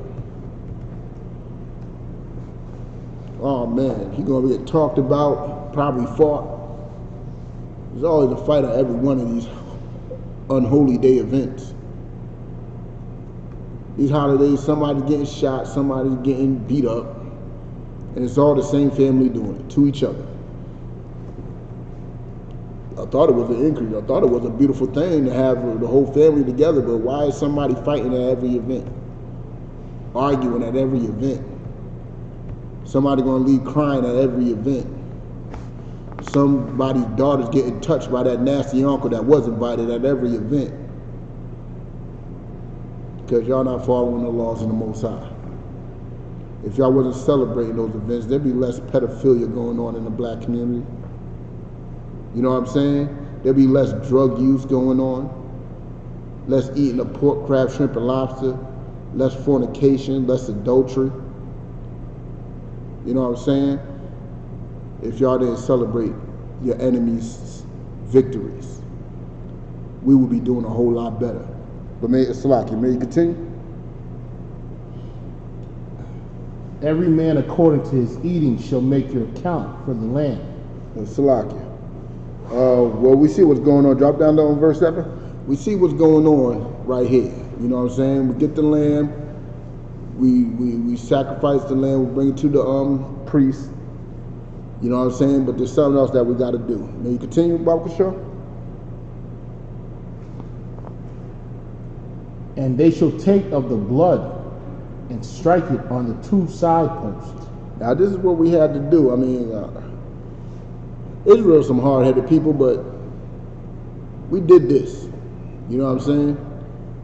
Oh man, he's gonna get talked about, probably fought. There's always a fight at every one of these unholy day events. These holidays, somebody's getting shot, somebody's getting beat up, and it's all the same family doing it to each other. I thought it was an increase. I thought it was a beautiful thing to have the whole family together, but why is somebody fighting at every event? Arguing at every event? Somebody gonna leave crying at every event? Somebody's daughter's getting touched by that nasty uncle that was invited at every event. Because y'all not following the laws of the Most High. If y'all wasn't celebrating those events, there'd be less pedophilia going on in the black community. You know what I'm saying? There'll be less drug use going on, less eating of pork, crab, shrimp, and lobster, less fornication, less adultery. You know what I'm saying? If y'all didn't celebrate your enemies' victories, we would be doing a whole lot better. But may you continue? Every man according to his eating shall make your account for the land. Salakia. Well, we see what's going on. Drop down on verse 7. We see what's going on right here. You know what I'm saying? We get the lamb. we sacrifice the lamb, we bring it to the priest. You know what I'm saying? But there's something else that we got to do. May you continue, Baba Kashaw? And they shall take of the blood and strike it on the 2 side posts. Now this is what we had to do. I mean, Israel's some hard-headed people, but we did this. You know what I'm saying?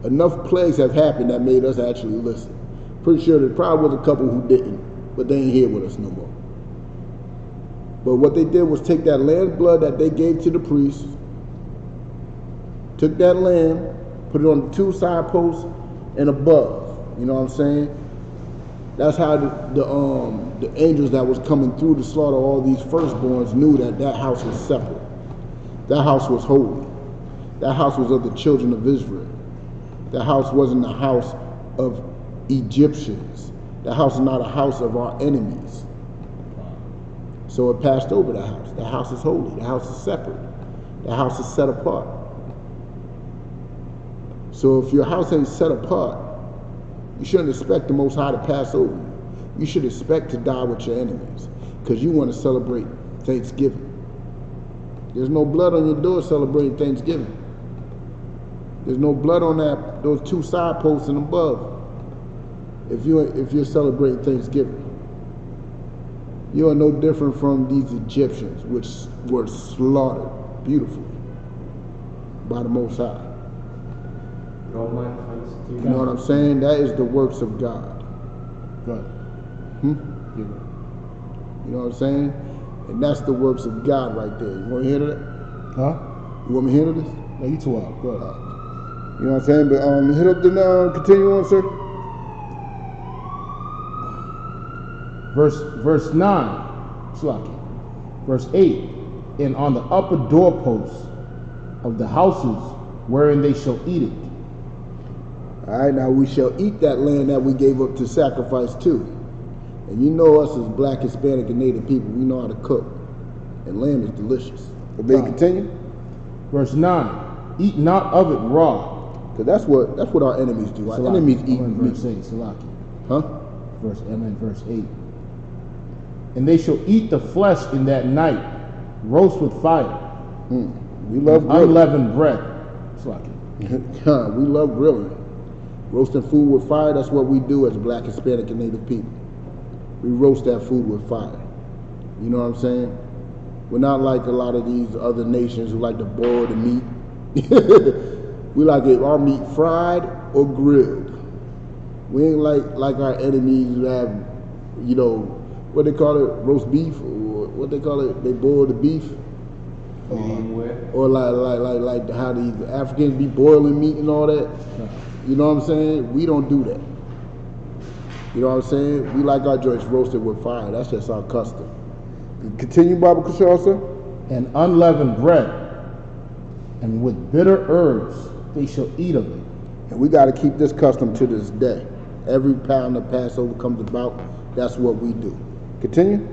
Enough plagues have happened that made us actually listen. Pretty sure there probably was a couple who didn't, but they ain't here with us no more. But what they did was take that lamb blood that they gave to the priest, took that lamb, put it on the 2 side posts and above. You know what I'm saying? That's how the angels that was coming through to slaughter all these firstborns knew that that house was separate. That house was holy. That house was of the children of Israel. That house wasn't the house of Egyptians. That house is not a house of our enemies. So it passed over the house. The house is holy. The house is separate. The house is set apart. So if your house ain't set apart, you shouldn't expect the Most High to pass over you. You should expect to die with your enemies because you want to celebrate Thanksgiving. There's no blood on your door celebrating Thanksgiving. There's no blood on those 2 side posts and above. If you're celebrating Thanksgiving, you are no different from these Egyptians, which were slaughtered beautifully by the Most High. You know what I'm saying? That is the works of God. Good. You know what I'm saying? And that's the works of God right there. You want to hear that? Huh? You want me to hear this? No, you too out. Go ahead. You know what I'm saying? But hit up the continue on, sir. Verse 9, Slaki. Verse 8, and on the upper doorposts of the houses wherein they shall eat it. All right, now we shall eat that land that we gave up to sacrifice to. And you know us as Black, Hispanic, and Native people, we know how to cook. And lamb is delicious. But may continue? Verse 9, eat not of it raw. Because that's what our enemies do. Our enemies eat meat. Verse 8, Salaki. Huh? Verse 8. And they shall eat the flesh in that night, roast with fire. We love grilling. Unleavened bread. Salaki. We love grilling. Roasting food with fire, that's what we do as Black, Hispanic, and Native people. We roast that food with fire. You know what I'm saying? We're not like a lot of these other nations who like to boil the meat. We like our meat fried or grilled. We ain't like our enemies who have, you know, what they call it, roast beef, or what they call it, they boil the beef. Or like how these Africans be boiling meat and all that. You know what I'm saying? We don't do that. You know what I'm saying? We like our joints roasted with fire. That's just our custom. Continue, Baba Kashaw, sir. And unleavened bread, and with bitter herbs they shall eat of it. And we got to keep this custom to this day. Every time the Passover comes about, that's what we do. Continue.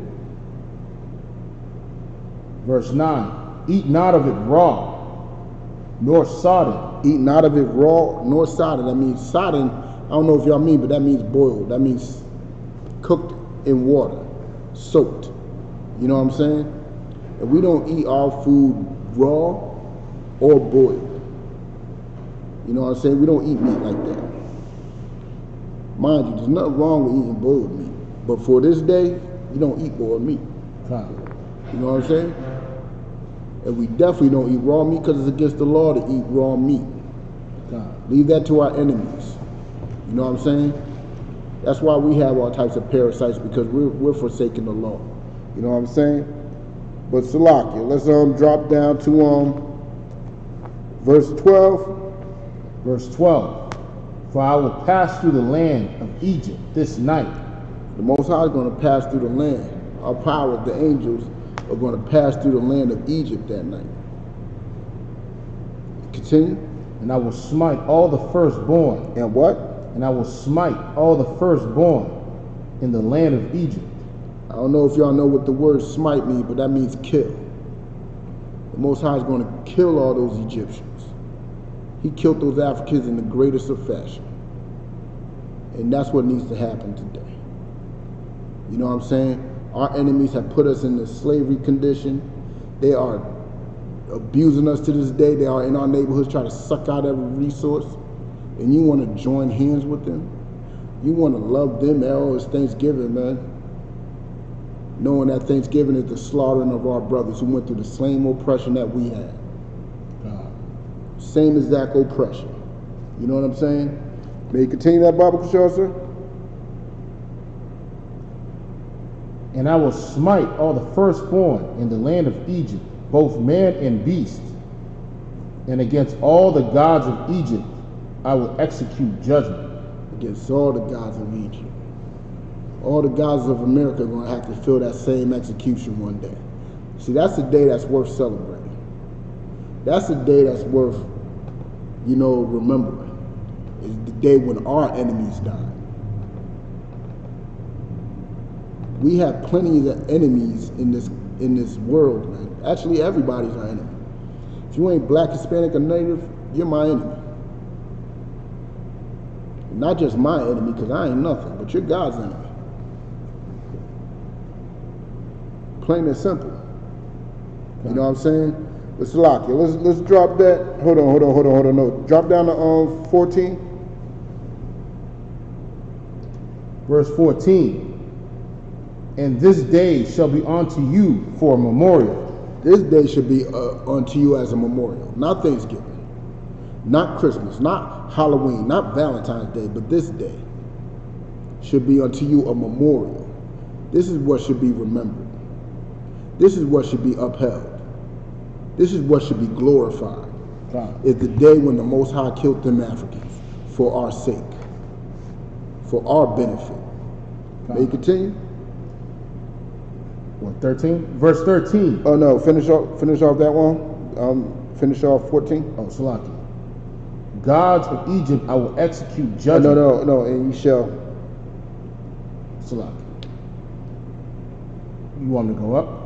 Verse 9, eat not of it raw, nor sodden. Eat not of it raw, nor sodden. That means sodden, I don't know if y'all mean, but that means boiled. That means cooked in water, soaked. You know what I'm saying? And we don't eat our food raw or boiled. You know what I'm saying? We don't eat meat like that. Mind you, there's nothing wrong with eating boiled meat. But for this day, you don't eat boiled meat. You know what I'm saying? And we definitely don't eat raw meat because it's against the law to eat raw meat. Leave that to our enemies. You know what I'm saying? That's why we have all types of parasites, because we're forsaking the law. You know what I'm saying? But Salakia, let's drop down to verse 12. Verse 12. For I will pass through the land of Egypt this night. The Most High is going to pass through the land. Our power, the angels, are going to pass through the land of Egypt that night. Continue. And I will smite all the firstborn. And what? And I will smite all the firstborn in the land of Egypt. I don't know if y'all know what the word smite means, but that means kill. The Most High is going to kill all those Egyptians. He killed those Africans in the greatest of fashion. And that's what needs to happen today. You know what I'm saying? Our enemies have put us in the slavery condition. They are abusing us to this day. They are in our neighborhoods trying to suck out every resource. And you want to join hands with them? You want to love them? Oh, it's Thanksgiving, man. Knowing that Thanksgiving is the slaughtering of our brothers who went through the same oppression that we had. Same exact oppression. You know what I'm saying? May you continue that, Bible Kushal, sir? And I will smite all the firstborn in the land of Egypt, both man and beast. And against all the gods of Egypt I will execute judgment. Against all the gods of Egypt. All the gods of America are going to have to feel that same execution one day. See, that's a day that's worth celebrating. That's a day that's worth, remembering. It's the day when our enemies died. We have plenty of enemies in this world, man. Actually, everybody's our enemy. If you ain't black, Hispanic, or Native, you're my enemy. Not just my enemy, because I ain't nothing, but you're God's enemy. Plain and simple. You know what I'm saying? Let's lock it. Let's drop that. Hold on. No, drop down to 14. Verse 14. And this day shall be unto you for a memorial. This day should be unto you as a memorial. Not Thanksgiving, not Christmas, not Halloween, not Valentine's Day, but this day should be unto you a memorial. This is what should be remembered. This is what should be upheld. This is what should be glorified. It's the day when the Most High killed them Africans for our sake, for our benefit. May you continue? What, 13? Verse 13. Oh no, finish off that one. Finish off 14. Oh, Salaki. Gods of Egypt I will execute judgment. No, and you shall. Salaki. You want me to go up?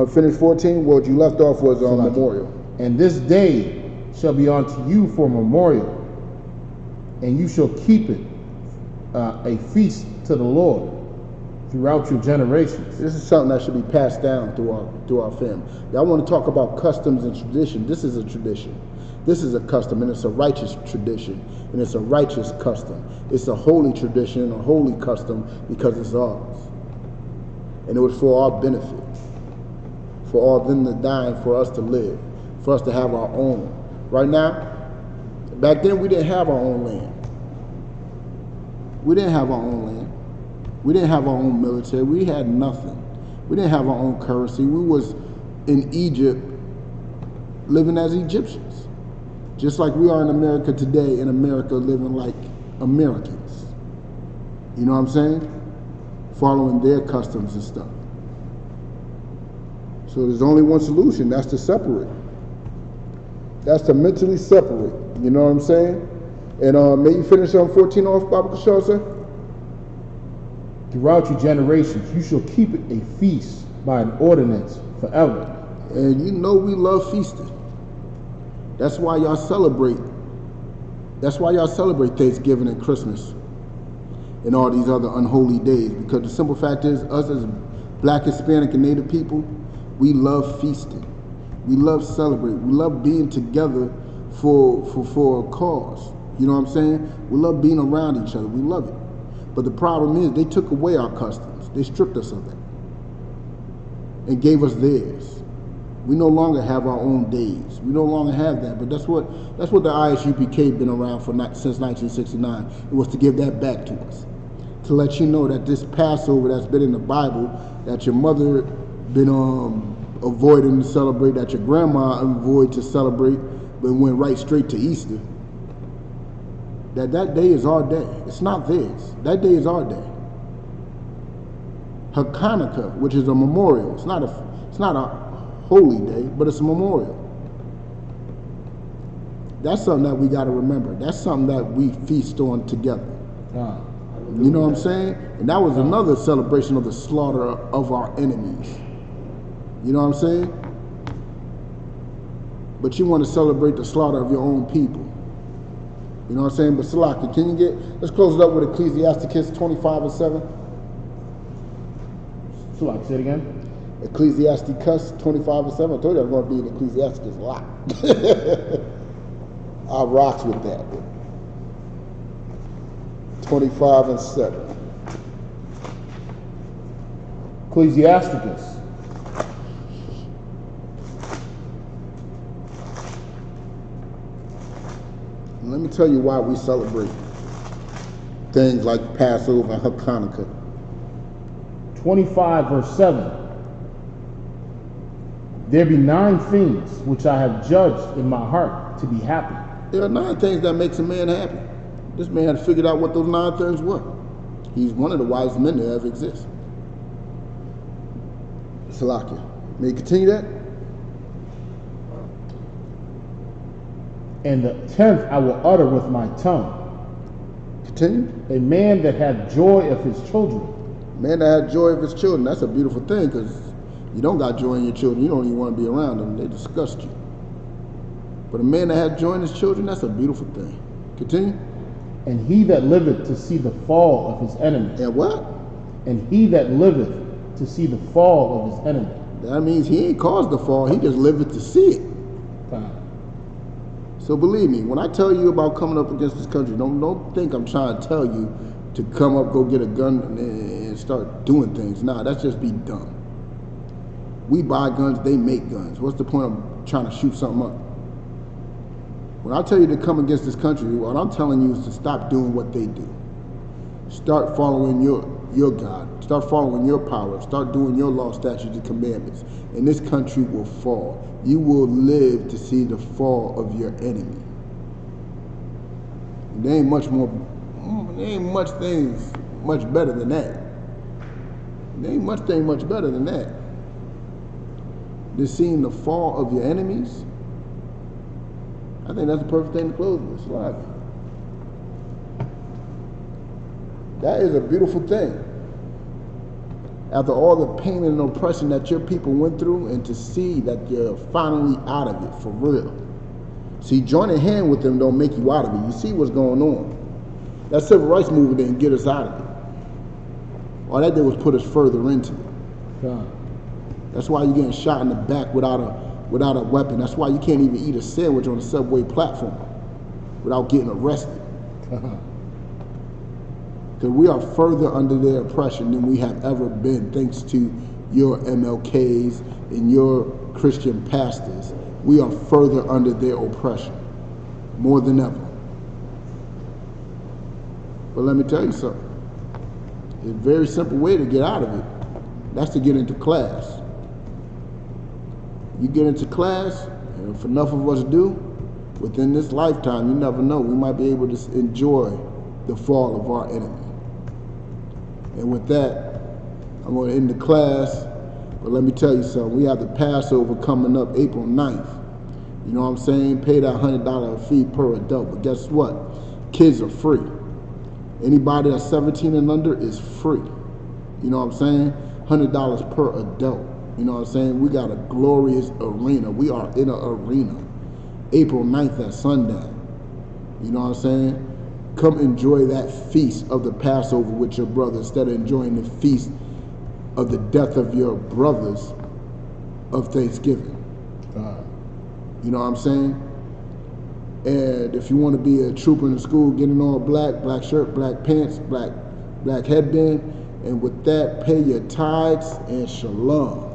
Finish 14. What you left off was memorial. And this day shall be unto you for memorial, and you shall keep it a feast to the Lord throughout your generations. This is something that should be passed down through our family. I want to talk about customs and tradition. This is a tradition. This is a custom, and it's a righteous tradition, and it's a righteous custom. It's a holy tradition and a holy custom because it's ours. And it was for our benefit, for all them to die and for us to live, for us to have our own. Right now, back then we didn't have our own land. We didn't have our own land. We didn't have our own military. We had nothing. We didn't have our own currency. We was in Egypt living as Egyptians. Just like we are in America today, in America living like Americans. You know what I'm saying? Following their customs and stuff. So there's only one solution, that's to separate. That's to mentally separate. You know what I'm saying? And may you finish on 14 off, Baba Kushal, sir? Throughout your generations, you shall keep it a feast by an ordinance forever. And you know we love feasting. That's why y'all celebrate. That's why y'all celebrate Thanksgiving and Christmas and all these other unholy days. Because the simple fact is, us as Black, Hispanic, and Native people, we love feasting. We love celebrating. We love being together for a cause. You know what I'm saying? We love being around each other. We love it. But the problem is they took away our customs. They stripped us of it and gave us theirs. We no longer have our own days. We no longer have that. But that's what the ISUPK been around for since 1969. It was to give that back to us, to let you know that this Passover that's been in the Bible, that your mother been avoiding to celebrate, that your grandma avoided to celebrate, but went right straight to Easter. That day is our day. It's not theirs. That day is our day. Hanukkah, which is a memorial. It's not a holy day, but it's a memorial. That's something that we got to remember. That's something that we feast on together. You know what I'm saying? And that was another celebration of the slaughter of our enemies. You know what I'm saying? But you want to celebrate the slaughter of your own people. You know what I'm saying? But Salaki, can you let's close it up with Ecclesiasticus 25:7. Salaki, say it again. Ecclesiasticus 25:7. I told you I was going to be in Ecclesiasticus a lot. I rocks with that. 25:7. Ecclesiasticus. Let me tell you why we celebrate things like Passover and Hanukkah. 25 verse 7. There be 9 things which I have judged in my heart to be happy. There are 9 things that makes a man happy. This man had figured out what those 9 things were. He's one of the wisest men that ever exist. Salakia. May you continue that? And the 10th I will utter with my tongue. Continue. A man that hath joy of his children. Man that has joy of his children, that's a beautiful thing, because you don't got joy in your children, you don't even want to be around them, they disgust you. But a man that has joy in his children, that's a beautiful thing. Continue. And he that liveth to see the fall of his enemy. And what? And he that liveth to see the fall of his enemy. That means he ain't caused the fall, he just liveth to see it. So believe me, when I tell you about coming up against this country, don't think I'm trying to tell you to come up, go get a gun and start doing things. Nah, that's just be dumb. We buy guns, they make guns. What's the point of trying to shoot something up? When I tell you to come against this country, what I'm telling you is to stop doing what they do. Start following your God. Start following your power. Start doing your law, statutes, and commandments. And this country will fall. You will live to see the fall of your enemy. There ain't much things much better than that. There ain't much thing much better than that. Just seeing the fall of your enemies, I think that's the perfect thing to close with. Slide. That is a beautiful thing. After all the pain and oppression that your people went through, and to see that you're finally out of it for real. See, joining hand with them don't make you out of it. You see what's going on. That civil rights movement didn't get us out of it. All that did was put us further into it. God. That's why you're getting shot in the back without a weapon. That's why you can't even eat a sandwich on a subway platform without getting arrested. Because we are further under their oppression than we have ever been, thanks to your MLKs and your Christian pastors. We are further under their oppression, more than ever. But let me tell you something. It's a very simple way to get out of it. That's to get into class. You get into class, and if enough of us do, within this lifetime, you never know, we might be able to enjoy the fall of our enemy. And with that, I'm going to end the class. But let me tell you something. We have the Passover coming up April 9th. You know what I'm saying? Pay that $100 fee per adult. But guess what? Kids are free. Anybody that's 17 and under is free. You know what I'm saying? $100 per adult. You know what I'm saying? We got a glorious arena. We are in an arena. April 9th at sundown. You know what I'm saying? Come enjoy that feast of the Passover with your brother instead of enjoying the feast of the death of your brothers of Thanksgiving. You know what I'm saying? And if you want to be a trooper in the school, get in all black, black shirt, black pants, black headband, and with that, pay your tithes and shalom.